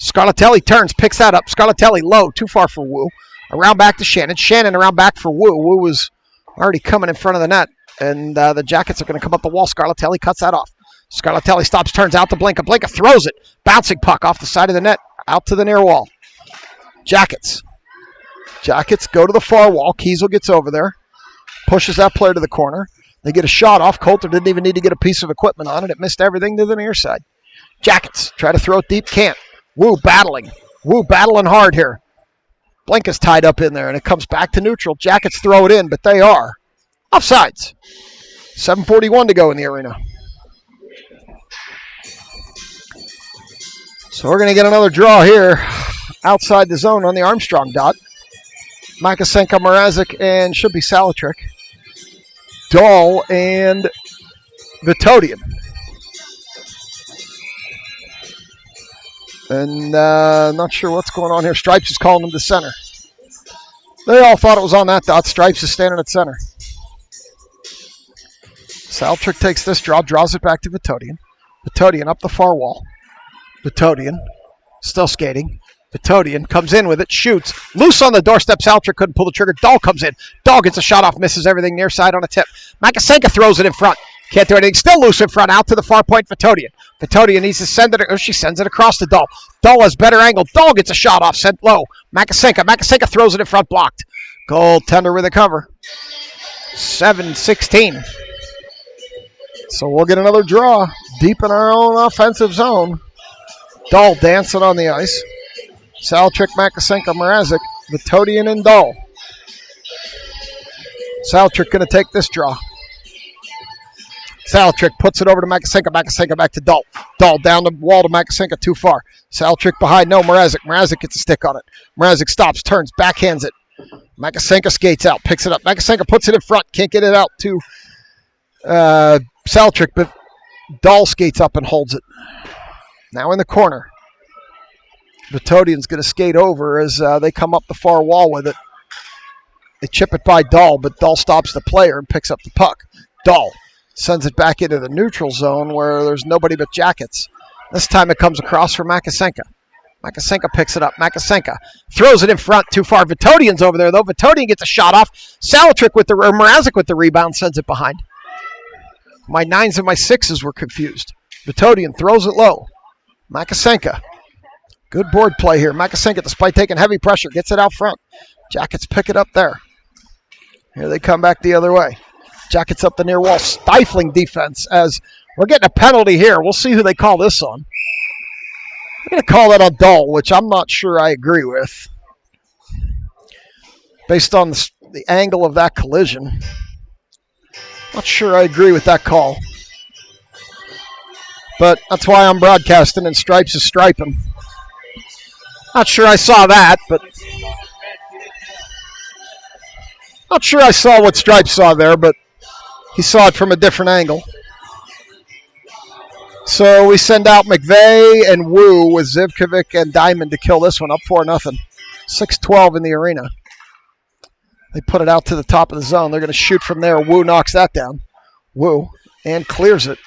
Scarlatelli turns. Picks that up. Scarlatelli low. Too far for Wu. Around back to Shannon. Shannon around back for Wu. Wu was already coming in front of the net. And the Jackets are going to come up the wall. Scarlatelli cuts that off. Scarlatelli stops, turns out to Blinka. Blinka throws it. Bouncing puck off the side of the net. Out to the near wall. Jackets. Jackets go to the far wall. Kiesel gets over there. Pushes that player to the corner. They get a shot off. Coulter didn't even need to get a piece of equipment on it. It missed everything to the near side. Jackets try to throw it deep. Can't. Wu battling. Wu battling hard here. Blinka's tied up in there, and it comes back to neutral. Jackets throw it in, but they are offsides. 7:41 to go in the arena. So we're going to get another draw here outside the zone on the Armstrong dot. Makasenka, Mrazek, and should be Salatrick. Dahl and Vitodian. And not sure what's going on here. Stripes is calling him to center. They all thought it was on that dot. Stripes is standing at center. Salatrick takes this draw, draws it back to Vitodian. Vitodian up the far wall. Vitodian still skating. Vitodian comes in with it, shoots. Loose on the doorstep. Salatrick couldn't pull the trigger. Dahl comes in. Dahl gets a shot off, misses everything near side on a tip. Makasenka throws it in front. Can't do anything. Still loose in front. Out to the far point, Vitodian. Vitodian needs to send it. Oh, she sends it across to Dahl. Dahl has better angle. Dahl gets a shot off. Sent low. Makasenka. Makasenka throws it in front. Blocked. Goaltender with a cover. 7-16. So we'll get another draw deep in our own offensive zone. Dahl dancing on the ice. Salchuk, Makasenka, Mrazek, Vitodian, and Dahl. Salchuk going to take this draw. Salchuk puts it over to Makasenka. Makasenka back to Dahl. Dahl down the wall to Makasenka. Too far. Salchuk behind. No, Mrazek. Mrazek gets a stick on it. Mrazek stops, turns, backhands it. Makasenka skates out, picks it up. Makasenka puts it in front. Can't get it out to Salchuk, but Dahl skates up and holds it. Now in the corner. Vitodian's going to skate over as they come up the far wall with it. They chip it by Dahl, but Dahl stops the player and picks up the puck. Dahl sends it back into the neutral zone where there's nobody but Jackets. This time it comes across for Makasenka. Makasenka picks it up. Makasenka throws it in front. Too far. Vitodian's over there, though. Vitodian gets a shot off. Mrazek with the rebound sends it behind. My 9s and my 6s were confused. Vitodian throws it low. Makasenka. Good board play here. Makasenka, despite taking heavy pressure, gets it out front. Jackets pick it up there. Here they come back the other way. Jackets up the near wall. Stifling defense as we're getting a penalty here. We'll see who they call this on. I'm going to call that on Dahl, which I'm not sure I agree with. Based on the angle of that collision. Not sure I agree with that call. But that's why I'm broadcasting and Stripes is striping. Not sure I saw that, but not sure I saw what Stripes saw there, but he saw it from a different angle. So we send out McVeigh and Wu with Zivkovic and Diamond to kill this one, up 4-0. 6-12 in the arena. They put it out to the top of the zone. They're going to shoot from there. Wu knocks that down. Wu, and clears it.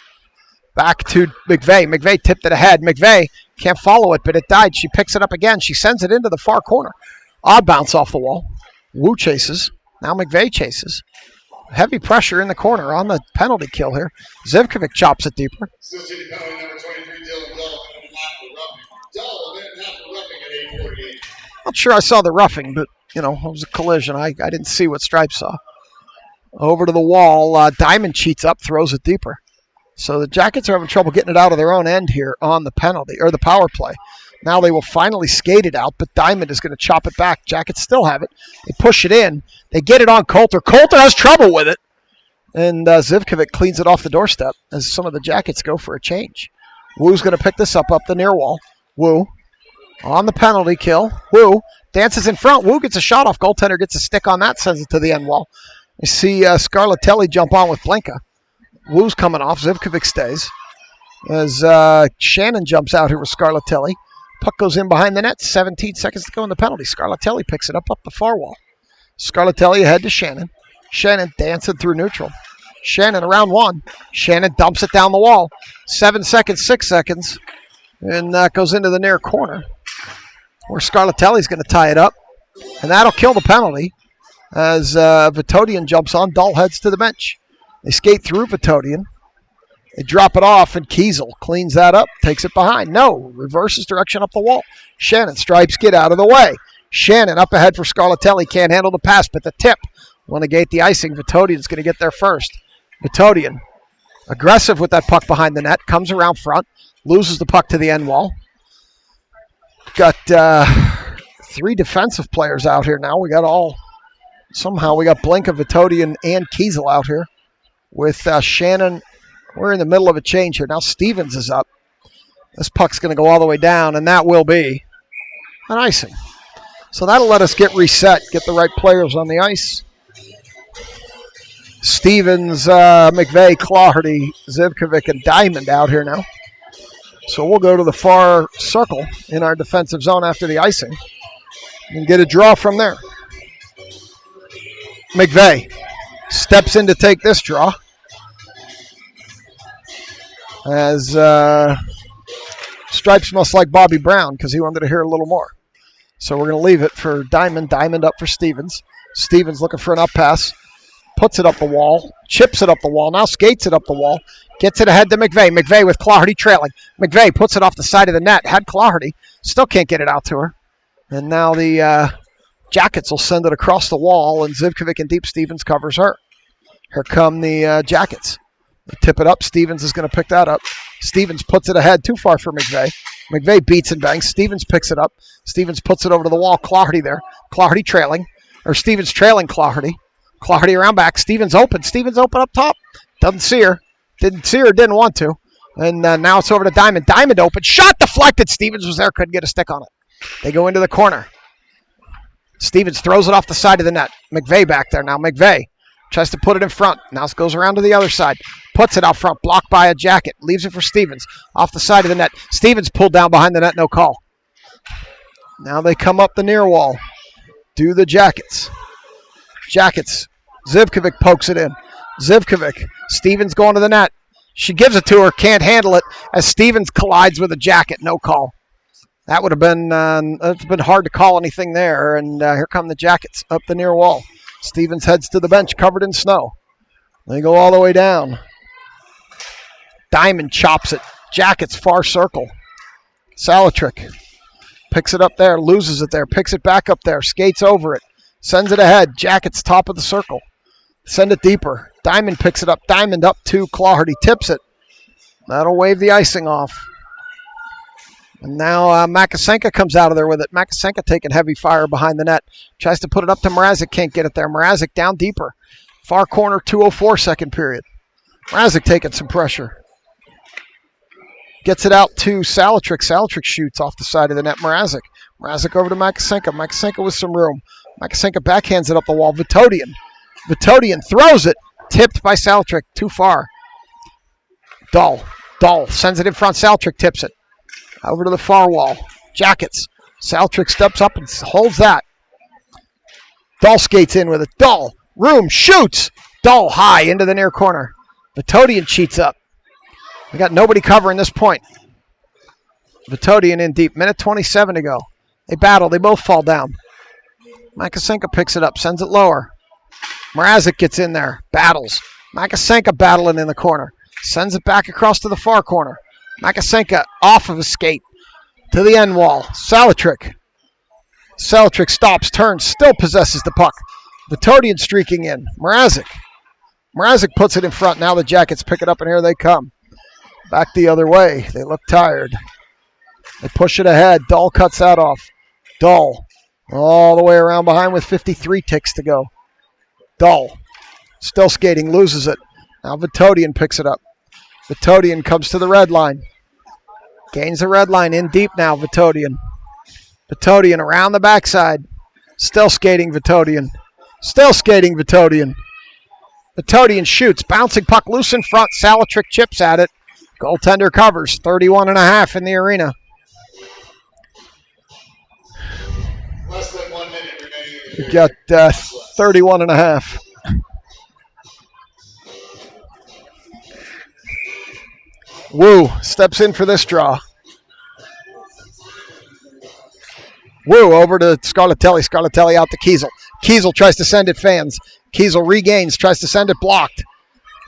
Back to McVeigh. McVeigh tipped it ahead. McVeigh can't follow it, but it died. She picks it up again. She sends it into the far corner. Odd bounce off the wall. Wu chases. Now McVeigh chases. Heavy pressure in the corner on the penalty kill here. Zivkovic chops it deeper. Still city penalty number 23, Dylan Dahl, and not the roughing. Dahl, then not the roughing at 8:48. Not sure I saw the roughing, but, it was a collision. I didn't see what Stripes saw. Over to the wall. Diamond cheats up, throws it deeper. So the Jackets are having trouble getting it out of their own end here on the penalty, or the power play. Now they will finally skate it out, but Diamond is going to chop it back. Jackets still have it. They push it in. They get it on Coulter. Coulter has trouble with it. And Zivkovic cleans it off the doorstep as some of the Jackets go for a change. Wu's going to pick this up the near wall. Wu on the penalty kill. Wu dances in front. Wu gets a shot off. Goaltender gets a stick on that, sends it to the end wall. You see Scarlatelli jump on with Blinka. Wu's coming off. Zivkovic stays. As Shannon jumps out here with Scarlatelli. Puck goes in behind the net. 17 seconds to go in the penalty. Scarlatelli picks it up the far wall. Scarlatelli ahead to Shannon. Shannon dancing through neutral. Shannon around one. Shannon dumps it down the wall. 7 seconds, 6 seconds. And that goes into the near corner where Scarlatelli's going to tie it up. And that'll kill the penalty as Vitodian jumps on. Dahl heads to the bench. They skate through Vitodian. They drop it off, and Kiesel cleans that up, takes it behind. No, reverses direction up the wall. Shannon, Stripes get out of the way. Shannon up ahead for Scarlatelli, can't handle the pass, but the tip will negate the icing. Vitodian's going to get there first. Vitodian, aggressive with that puck behind the net, comes around front, loses the puck to the end wall. Got 3 defensive players out here now. We got Blinka, Vitodian, and Kiesel out here with Shannon. We're in the middle of a change here. Now Stevens is up. This puck's going to go all the way down, and that will be an icing. So that'll let us get reset, get the right players on the ice. Stevens, McVeigh, Claherty, Zivkovic, and Diamond out here now. So we'll go to the far circle in our defensive zone after the icing and get a draw from there. McVeigh steps in to take this draw. As Stripes must like Bobby Brown because he wanted to hear a little more. So we're going to leave it for Diamond. Diamond up for Stevens. Stevens looking for an up pass. puts it up the wall, chips it up the wall, now skates it up the wall, gets it ahead to McVeigh. McVeigh with Clardy trailing. McVeigh puts it off the side of the net, had Clardy, still can't get it out to her. And now the Jackets will send it across the wall, and Zivkovic in deep. Stevens covers her. Here come the Jackets. They tip it up. Stevens is going to pick that up. Stevens puts it ahead, too far for McVeigh. McVeigh beats and bangs. Stevens picks it up. Stevens puts it over to the wall. Clardy there. Clardy trailing. Or Stevens trailing Clardy. Clardy around back. Stevens open. Stevens open up top. Doesn't see her. Didn't see her. Didn't want to. And now it's over to Diamond. Diamond open. Shot deflected. Stevens was there. Couldn't get a stick on it. They go into the corner. Stevens throws it off the side of the net. McVeigh back there now. McVeigh tries to put it in front. Now it goes around to the other side. Puts it out front. Blocked by a Jacket. Leaves it for Stevens. Off the side of the net. Stevens pulled down behind the net. No call. Now they come up the near wall. Do the Jackets. Jackets. Zivkovic pokes it in. Zivkovic. Stevens going to the net. She gives it to her. Can't handle it as Stevens collides with a Jacket. No call. That would have been it's been hard to call anything there. And here come the Jackets up the near wall. Stevens heads to the bench covered in snow. They go all the way down. Diamond chops it. Jackets far circle. Salatrick picks it up there, loses it there, picks it back up there, skates over it, sends it ahead. Jackets top of the circle. Send it deeper. Diamond picks it up. Diamond up to Clardy. Tips it. That'll wave the icing off. And now Makasenka comes out of there with it. Makasenka taking heavy fire behind the net. Tries to put it up to Mrazek. Can't get it there. Mrazek down deeper. Far corner, 2:04 second period. Mrazek taking some pressure. Gets it out to Salatrick. Salatrick shoots off the side of the net. Mrazek. Mrazek over to Makasenka. Makasenka with some room. Makasenka backhands it up the wall. Vitodian. Vitodian throws it. Tipped by Salatrick. Too far. Dahl. Dahl sends it in front. Salatrick tips it. Over to the far wall. Jackets. Salatrick steps up and holds that. Dahl skates in with it. Dahl. Room. Shoots. Dahl high into the near corner. Vitodian cheats up. We got nobody covering this point. Vitodian in deep. Minute 27 to go. They battle. They both fall down. Makasenka picks it up. Sends it lower. Mrazek gets in there. Battles. Makasenka battling in the corner. Sends it back across to the far corner. Makasenka off of a skate to the end wall. Salatrick. Salatrick stops, turns, still possesses the puck. Vitodian streaking in. Mrazek. Mrazek puts it in front. Now the Jackets pick it up, and here they come. Back the other way. They look tired. They push it ahead. Dahl cuts that off. Dahl all the way around behind with 53 ticks to go. Dahl still skating, loses it. Now Vitodian picks it up. Vitodian comes to the red line. Gains the red line in deep now, Vitodian. Vitodian around the backside. Still skating Vitodian. Still skating Vitodian. Vitodian shoots. Bouncing puck loose in front. Salatrick chips at it. Goaltender covers. 31.5 in the arena. Less than 1 minute remaining in the We got 31.5. Wu steps in for this draw. Wu over to Scarlatelli. Scarlatelli out to Kiesel. Kiesel tries to send it fans. Kiesel regains, tries to send it blocked.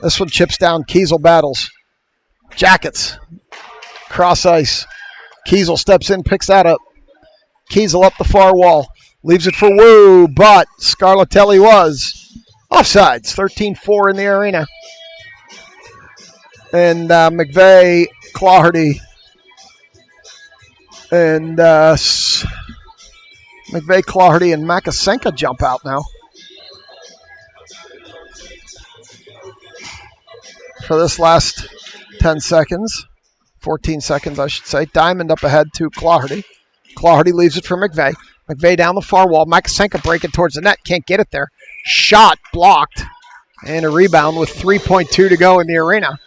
This one chips down. Kiesel battles. Jackets. Cross ice. Kiesel steps in, picks that up. Kiesel up the far wall. Leaves it for Wu, but Scarlatelli was offsides. 13-4 in the arena. And McVeigh, Clardy, and McVeigh, Clardy, and Makasenka jump out now. For this last 10 seconds, 14 seconds I should say. Diamond up ahead to Clardy. Clardy leaves it for McVeigh. McVeigh down the far wall. Makasenka breaking towards the net. Can't get it there. Shot blocked. And a rebound with 3.2 to go in the arena.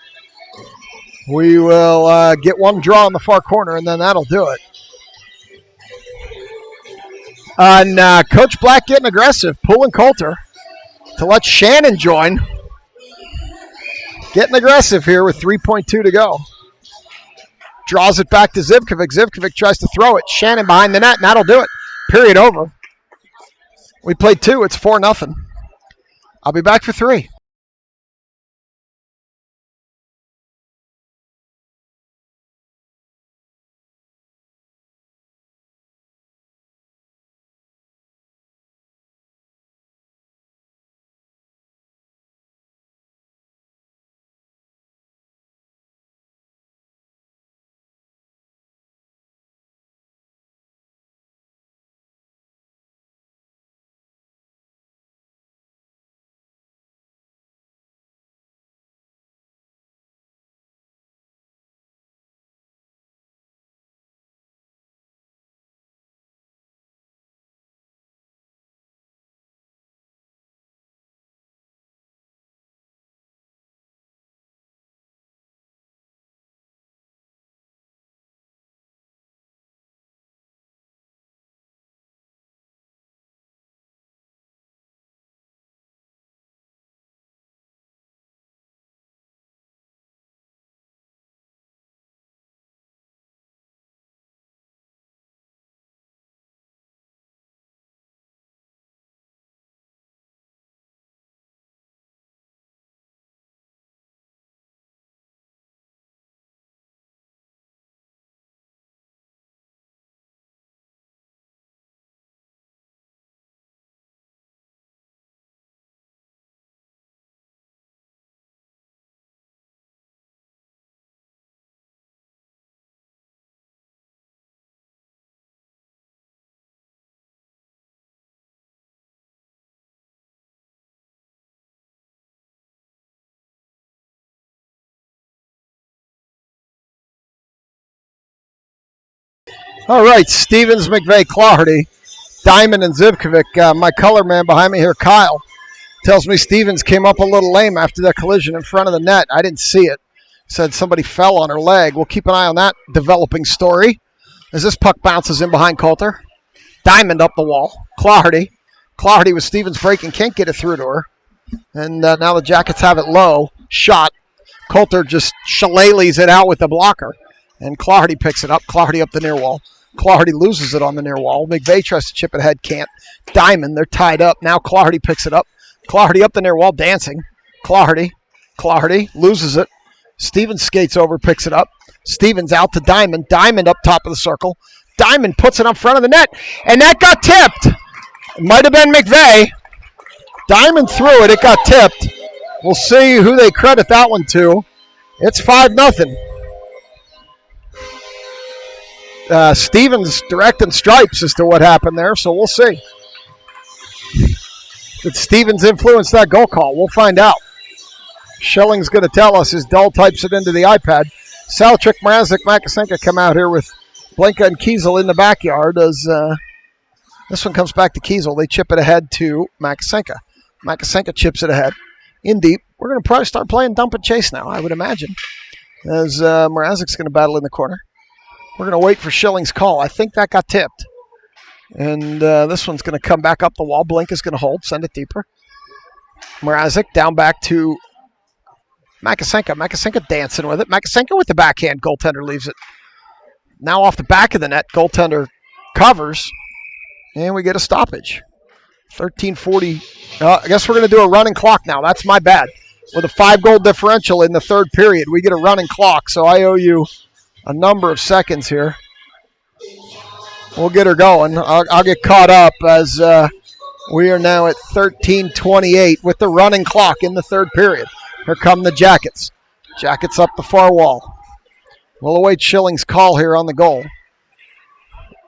We will get one draw in the far corner, and then that'll do it. And Coach Black getting aggressive, pulling Coulter to let Shannon join. Getting aggressive here with 3.2 to go. Draws it back to Zivkovic. Zivkovic tries to throw it. Shannon behind the net, and that'll do it. Period over. We played 2. It's 4-0. I'll be back for 3. All right, Stevens, McVeigh, Clardy, Diamond, and Zivkovic. My color man behind me here, Kyle, tells me Stevens came up a little lame after that collision in front of the net. I didn't see it. Said somebody fell on her leg. We'll keep an eye on that developing story as this puck bounces in behind Coulter. Diamond up the wall. Clardy with Stevens breaking, can't get it through to her. And now the Jackets have it low. Shot. Coulter just shillelaghs it out with the blocker. And Clardy picks it up. Clardy up the near wall. Clardy loses it on the near wall. McVeigh tries to chip it ahead, can't. Diamond, they're tied up. Now Clardy picks it up. Clardy up the near wall, dancing. Clardy loses it. Stevens skates over, picks it up. Stevens out to Diamond. Diamond up top of the circle. Diamond puts it in front of the net, and that got tipped. It might have been McVeigh. Diamond threw it. It got tipped. We'll see who they credit that one to. It's 5-0. Stevens directing stripes as to what happened there, so we'll see. Did Stevens influence that goal call? We'll find out. Schilling's going to tell us. His Dell types it into the iPad. Salchuk, Mrazek, Makasenka come out here with Blinka and Kiesel in the backyard as this one comes back to Kiesel. They chip it ahead to Makasenka. Makasenka chips it ahead. In deep. We're going to probably start playing dump and chase now, I would imagine, as Mrazek's going to battle in the corner. We're going to wait for Schilling's call. I think that got tipped. And this one's going to come back up the wall. Blinka's going to hold, send it deeper. Mrazek down back to Makasenka. Makasenka dancing with it. Makasenka with the backhand. Goaltender leaves it. Now off the back of the net. Goaltender covers. And we get a stoppage. 13:40. I guess we're going to do a running clock now. That's my bad. With a 5-goal differential in the third period, we get a running clock. So I owe you a number of seconds here. We'll get her going. I'll get caught up as we are now at 13:28 with the running clock in the third period. Here come the Jackets. Jackets up the far wall. We'll await Schilling's call here on the goal.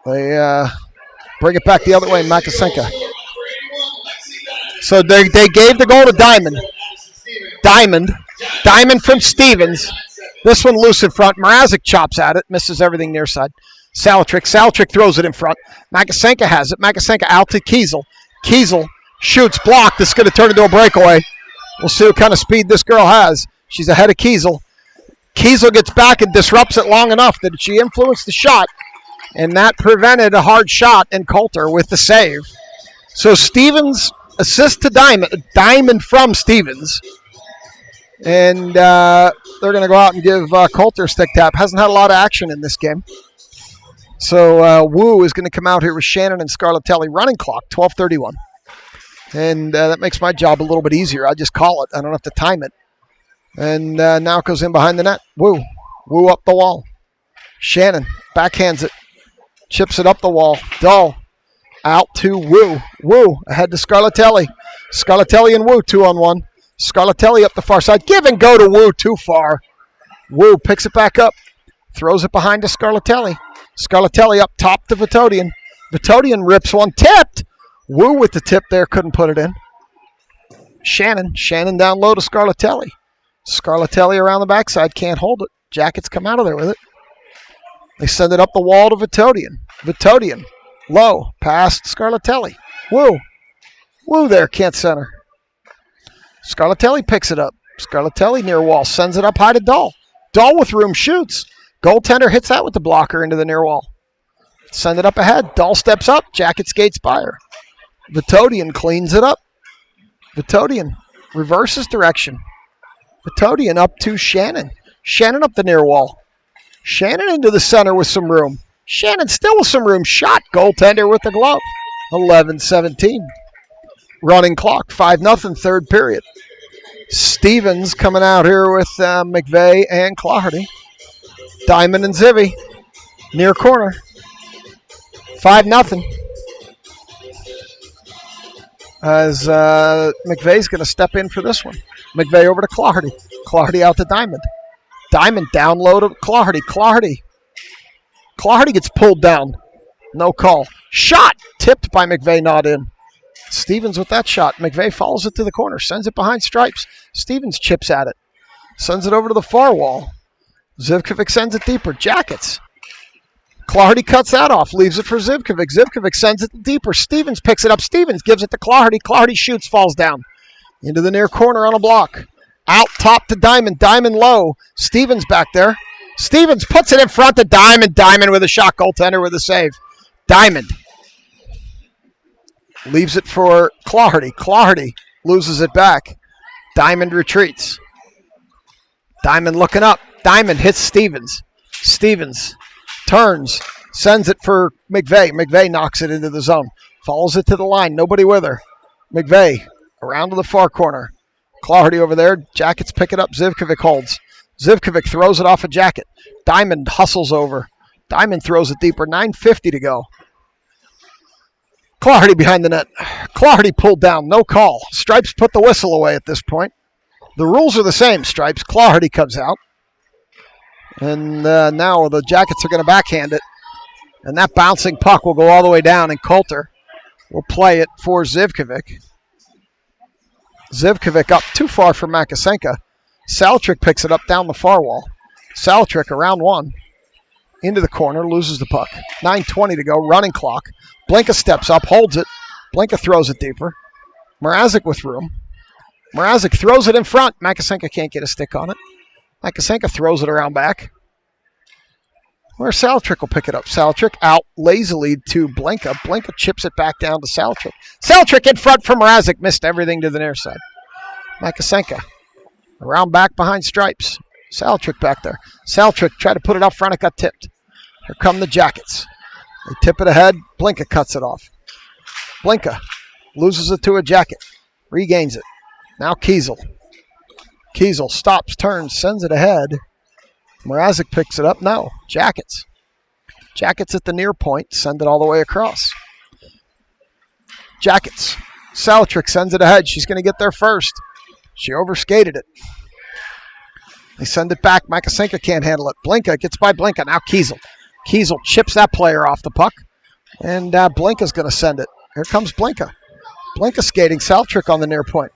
They bring it back the other way, Makasenka. So they gave the goal to Diamond. Diamond from Stevens. This one loose in front. Mrazek chops at it, misses everything near side. Salchuk throws it in front. Makasenka has it. Makasenka out to Kiesel. Kiesel shoots, blocked. This is going to turn into a breakaway. We'll see what kind of speed this girl has. She's ahead of Kiesel. Kiesel gets back and disrupts it long enough that she influenced the shot, and that prevented a hard shot in Coulter with the save. So Stevens assist to Diamond from Stevens. And they're going to go out and give Coulter a stick tap. Hasn't had a lot of action in this game. So Wu is going to come out here with Shannon and Scarlatelli. Running clock, 12:31. And that makes my job a little bit easier. I just call it. I don't have to time it. And now it goes in behind the net. Woo. Woo up the wall. Shannon backhands it. Chips it up the wall. Dull. Out to Woo. Woo ahead to Scarlatelli. Scarlatelli and Woo 2-on-1. Scarlatelli up the far side. Give and go to Woo too far. Woo picks it back up. Throws it behind to Scarlatelli. Scarlatelli up top to Vitodian. Vitodian rips one. Tipped. Woo with the tip there. Couldn't put it in. Shannon. Shannon down low to Scarlatelli. Scarlatelli around the backside. Can't hold it. Jackets come out of there with it. They send it up the wall to Vitodian. Vitodian. Low. Past Scarlatelli. Woo. Woo there. Can't center. Scarlatelli picks it up. Scarlatelli near wall. Sends it up high to Dahl. Dahl with room shoots. Goaltender hits that with the blocker into the near wall. Send it up ahead. Dahl steps up. Jacket skates by her. Vitodian cleans it up. Vitodian reverses direction. Vitodian up to Shannon. Shannon up the near wall. Shannon into the center with some room. Shannon still with some room. Shot. Goaltender with the glove. 11-17. Running clock. 5-0 third period. Stevens coming out here with McVeigh and Clardy. Diamond and Zivy. Near corner. 5-0. As McVeigh's going to step in for this one. McVeigh over to Clardy. Clardy out to Diamond. Diamond down low to Clardy. Clardy gets pulled down. No call. Shot. Tipped by McVeigh, not in. Stevens with that shot. McVeigh follows it to the corner. Sends it behind stripes. Stevens chips at it. Sends it over to the far wall. Zivkovic sends it deeper. Jackets. Clardy cuts that off. Leaves it for Zivkovic. Zivkovic sends it deeper. Stevens picks it up. Stevens gives it to Clardy. Clardy shoots. Falls down. Into the near corner on a block. Out top to Diamond. Diamond low. Stevens back there. Stevens puts it in front to Diamond. Diamond with a shot. Goaltender with a save. Diamond. Leaves it for Clardy. Clardy loses it back. Diamond retreats. Diamond looking up. Diamond hits Stevens. Stevens turns. Sends it for McVeigh. McVeigh knocks it into the zone. Follows it to the line. Nobody with her. McVeigh around to the far corner. Clardy over there. Jackets pick it up. Zivkovic holds. Zivkovic throws it off a Jacket. Diamond hustles over. Diamond throws it deeper. 9:50 to go. Clardy behind the net. Clardy pulled down. No call. Stripes put the whistle away at this point. The rules are the same, Stripes. Clardy comes out. And now the Jackets are going to backhand it. And that bouncing puck will go all the way down, and Coulter will play it for Zivkovic. Zivkovic up too far for Makasenka. Saltrick picks it up down the far wall. Saltrick around one. Into the corner, loses the puck. 9:20 to go, running clock. Blinka steps up, holds it. Blinka throws it deeper. Mrazek with room. Mrazek throws it in front. Makasenka can't get a stick on it. Makasenka throws it around back. Where Saltrick will pick it up. Saltrick out lazily to Blinka. Blinka chips it back down to Saltrick. Saltrick in front for Mrazek. Missed everything to the near side. Makasenka around back behind stripes. Saltrick back there. Saltrick tried to put it up front. It got tipped. Here come the Jackets. They tip it ahead. Blinka cuts it off. Blinka loses it to a Jacket. Regains it. Now Kiesel. Kiesel stops, turns, sends it ahead. Mrazek picks it up. No. Jackets. Jackets at the near point. Send it all the way across. Jackets. Saltrick sends it ahead. She's going to get there first. She overskated it. They send it back. Makasenka can't handle it. Blinka gets by Blinka. Now Kiesel. Kiesel chips that player off the puck. And Blinka's going to send it. Here comes Blinka. Blinka skating. Saltrick on the near point.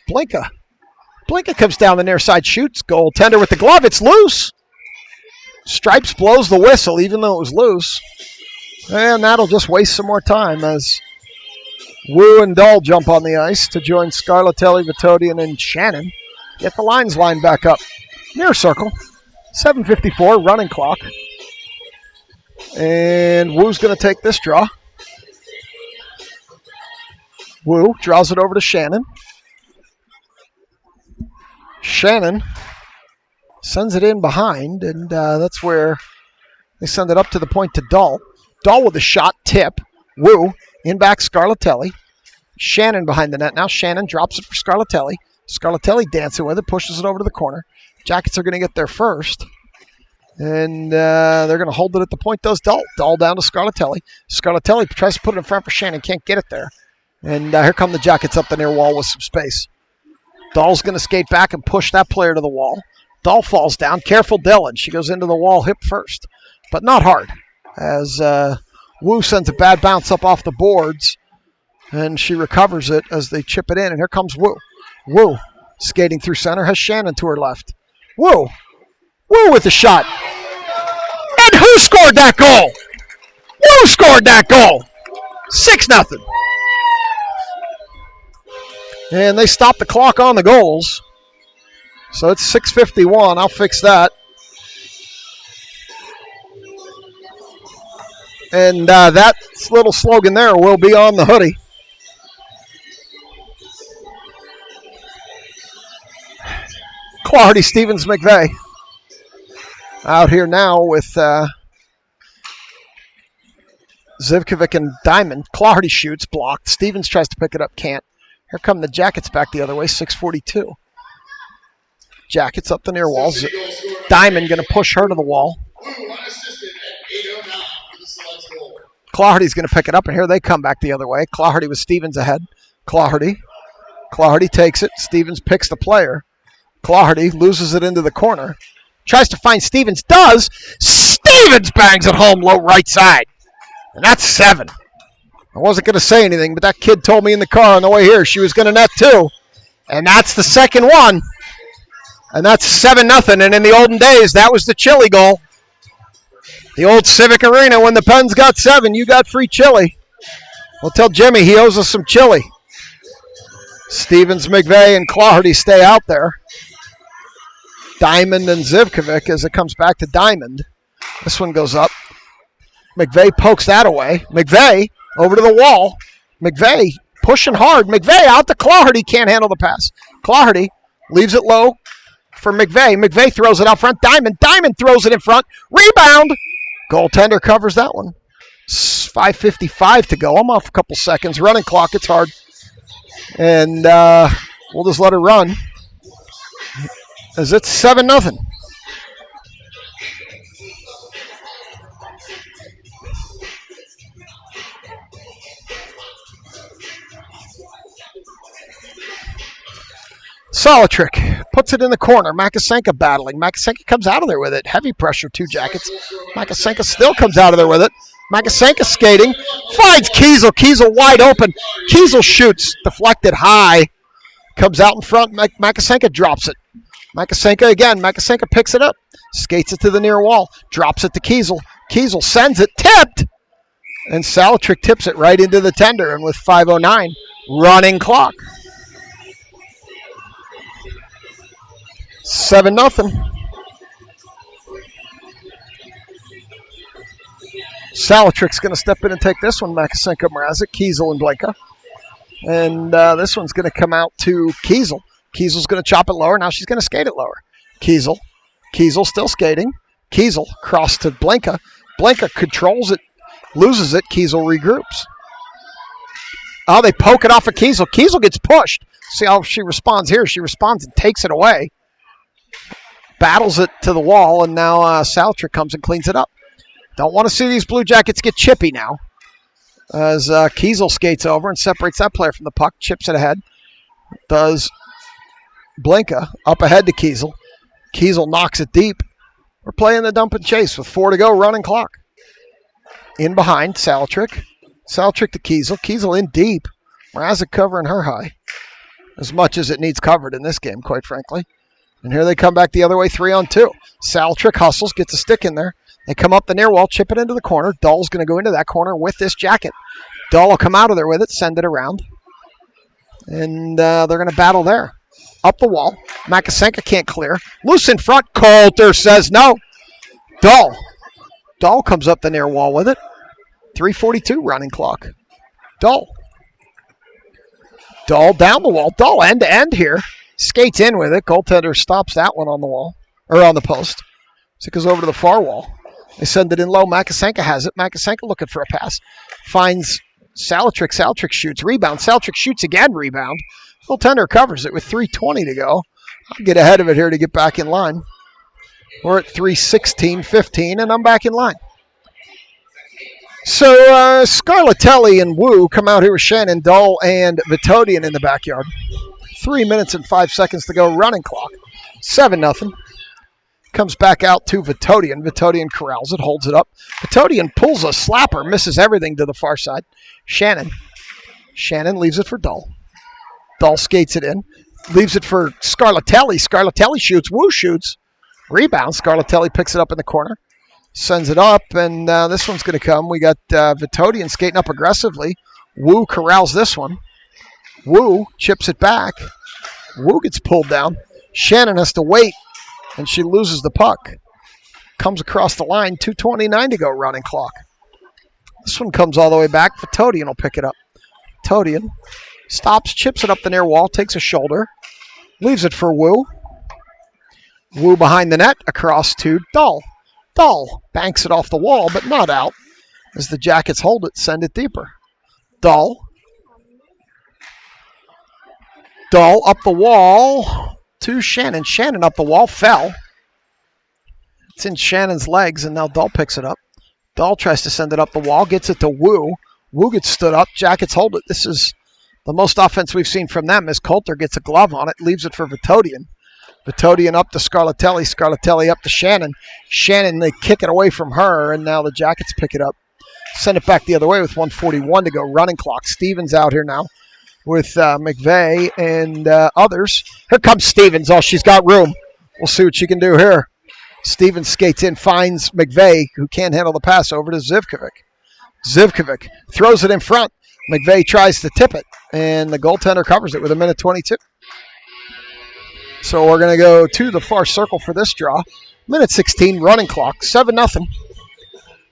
Blinka. Blinka comes down the near side. Shoots. Goaltender with the glove. It's loose. Stripes blows the whistle even though it was loose. And that'll just waste some more time as Wu and Dahl jump on the ice to join Scarlatelli, Vitodian, and Shannon. Get the lines lined back up. Near circle. 7:54, running clock. And Wu's going to take this draw. Wu draws it over to Shannon. Shannon sends it in behind, and that's where they send it up to the point to Dahl. Dahl with a shot, tip. Wu, in back Scarlatelli. Shannon behind the net now. Shannon drops it for Scarlatelli. Scarlatelli dancing with it, pushes it over to the corner. Jackets are going to get there first. And they're going to hold it at the point, does Dahl. Dahl down to Scarlatelli. Scarlatelli tries to put it in front for Shannon, can't get it there. And here come the Jackets up the near wall with some space. Dahl's going to skate back and push that player to the wall. Dahl falls down. Careful, Dylan. She goes into the wall hip first, but not hard. As Wu sends a bad bounce up off the boards, and she recovers it as they chip it in. And here comes Wu. Wu skating through center, has Shannon to her left. Wu. Wu with the shot. And who scored that goal? Wu scored that goal. 6-0. And they stopped the clock on the goals. So it's 6:51. I'll fix that. And that little slogan there will be on the hoodie. Clardy, Stevens, McVeigh. Out here now with Zivkovic and Diamond. Clardy shoots, blocked. Stevens tries to pick it up, can't. Here come the Jackets back the other way, 6:42. Jackets up the near walls. Diamond going to push her to the wall. Clardy's going to pick it up, and here they come back the other way. Clardy with Stevens ahead. Clardy takes it. Stevens picks the player. Clardy loses it into the corner. Tries to find Stevens. Does. Stevens bangs it home low right side. And that's 7. I wasn't going to say anything, but that kid told me in the car on the way here she was going to net 2. And that's the second one. And that's 7-0. And in the olden days, that was the chili goal. The old Civic Arena, when the Pens got 7, you got free chili. Well, tell Jimmy he owes us some chili. Stevens, McVeigh, and Clardy stay out there. Diamond and Zivkovic as it comes back to Diamond. This one goes up. McVeigh pokes that away. McVeigh over to the wall. McVeigh pushing hard. McVeigh out to Clardy. Can't handle the pass. Clardy leaves it low for McVeigh. McVeigh throws it out front. Diamond throws it in front. Rebound. Goaltender covers that one. 5:55 to go. I'm off a couple seconds. Running clock. It's hard. And we'll just let it run. As it's 7-0. Solitrick puts it in the corner. Makasenka battling. Makasenka comes out of there with it. Heavy pressure, 2 Jackets. Makasenka still comes out of there with it. Makasenka skating. Finds Kiesel. Kiesel wide open. Kiesel shoots. Deflected high. Comes out in front. Makasenka drops it. Makasenka again. Makasenka picks it up. Skates it to the near wall. Drops it to Kiesel. Kiesel sends it. Tipped. And Solitrick tips it right into the tender. And with 5:09, running clock. 7-0. Solitrick's going to step in and take this one. Makasenka, Mrazek, Kiesel, and Blanka. And this one's going to come out to Kiesel. Kiesel's going to chop it lower. Now she's going to skate it lower. Kiesel still skating. Kiesel cross to Blanka. Blanka controls it, loses it. Kiesel regroups. Oh, they poke it off of Kiesel. Kiesel gets pushed. See how she responds here. She responds and takes it away. Battles it to the wall, and now Solitrick comes and cleans it up. Don't want to see these Blue Jackets get chippy now. As Kiesel skates over and separates that player from the puck, chips it ahead. Does Blanka up ahead to Kiesel. Kiesel knocks it deep. We're playing the dump and chase with 4 to go, running clock. In behind, Solitrick. Solitrick to Kiesel. Kiesel in deep. Mrazek covering her high. As much as it needs covered in this game, quite frankly. And here they come back the other way, 3-on-2. Solitrick hustles, gets a stick in there. They come up the near wall, chip it into the corner. Dahl's going to go into that corner with this Jacket. Dahl will come out of there with it, send it around. And they're going to battle there. Up the wall. Makasenka can't clear. Loose in front. Coulter says no. Dahl comes up the near wall with it. 3:42 running clock. Dahl down the wall. Dahl end to end here. Skates in with it. Goaltender stops that one on the wall, or on the post. So it goes over to the far wall. They send it in low. Makasenka has it. Makasenka looking for a pass. Finds Salatrick shoots. Rebound. Salatrick shoots again. Rebound. Goaltender covers it with 3:20 to go. I'll get ahead of it here to get back in line. We're at 3:16:15, and I'm back in line. So Scarlatelli and Wu come out here with Shannon, Dull, and Vitodian in the backyard. 3 minutes and 5 seconds to go. Running clock. 7-0. Comes back out to Vitodian. Vitodian corrals it, holds it up. Vitodian pulls a slapper, misses everything to the far side. Shannon leaves it for Dull. Dull skates it in. Leaves it for Scarlatelli. Scarlatelli shoots. Wu shoots. Rebound. Scarlatelli picks it up in the corner. Sends it up, and this one's going to come. We got Vitodian skating up aggressively. Wu corrals this one. Wu chips it back. Wu gets pulled down. Shannon has to wait, and she loses the puck. Comes across the line. 2:29 to go, running clock. This one comes all the way back. Vitodian will pick it up. Vitodian stops, chips it up the near wall, takes a shoulder. Leaves it for Wu. Wu behind the net, across to Dull. Dull banks it off the wall, but not out. As the Jackets hold it, send it deeper. Dull up the wall to Shannon. Shannon up the wall, fell. It's in Shannon's legs, and now Dull picks it up. Dull tries to send it up the wall, gets it to Wu. Wu gets stood up. Jackets hold it. This is the most offense we've seen from them as Coulter gets a glove on it, leaves it for Vitodian. Vitodian up to Scarlatelli. Scarlatelli up to Shannon. Shannon, they kick it away from her, and now the Jackets pick it up. Send it back the other way with 1:41 to go. Running clock. Stevens out here now with McVeigh and others. Here comes Stevens. Oh, she's got room. We'll see what she can do here. Stevens skates in, finds McVeigh, who can't handle the pass, over to Zivkovic. Zivkovic throws it in front. McVeigh tries to tip it, and the goaltender covers it with 1:22. So we're going to go to the far circle for this draw. 1:16, running clock, 7-0.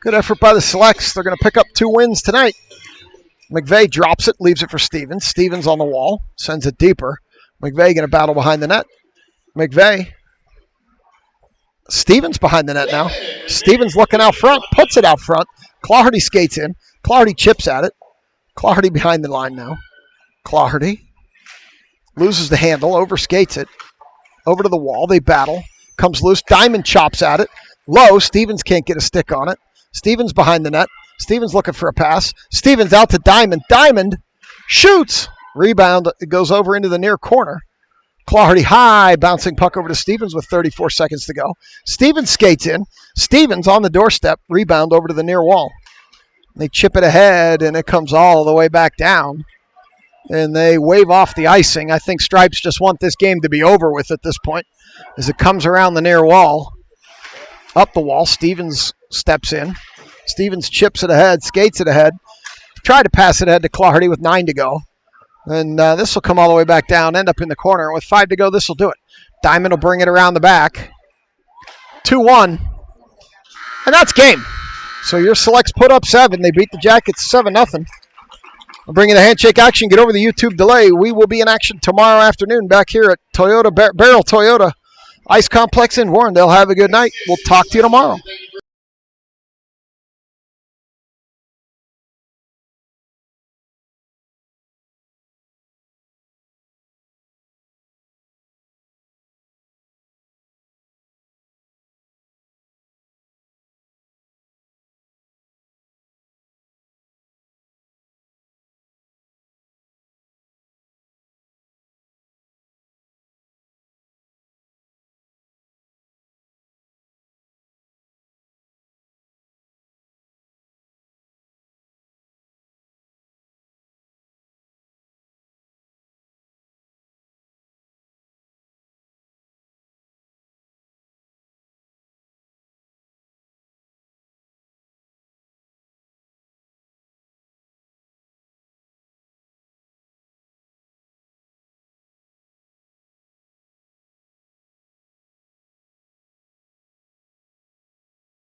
Good effort by the Selects. They're going to pick up 2 wins tonight. McVeigh drops it, leaves it for Stevens. Stevens on the wall, sends it deeper. McVeigh going to battle behind the net. McVeigh. Stevens behind the net now. Stevens looking out front, puts it out front. Claherty skates in. Claherty chips at it. Claherty behind the line now. Claherty loses the handle, overskates it. Over to the wall, they battle. Comes loose, Diamond chops at it. Low, Stevens can't get a stick on it. Stevens behind the net. Stevens looking for a pass. Stevens out to Diamond. Diamond shoots. Rebound, it goes over into the near corner. Claherty high, bouncing puck over to Stevens with 34 seconds to go. Stevens skates in. Stevens on the doorstep. Rebound over to the near wall. They chip it ahead, and it comes all the way back down. And they wave off the icing. I think Stripes just want this game to be over with at this point. As it comes around the near wall. Up the wall, Stevens steps in. Stevens chips it ahead, skates it ahead. Tried to pass it ahead to Claherty with 9 to go. And this will come all the way back down, end up in the corner. With 5 to go, this will do it. Diamond will bring it around the back. 2-1. And that's game. So your Selects put up 7. They beat the Jackets 7-0. We'll bring you the handshake action. Get over the YouTube delay. We will be in action tomorrow afternoon back here at Toyota Barrel Toyota Ice Complex in Warrendale. Have a good night. We'll talk to you tomorrow.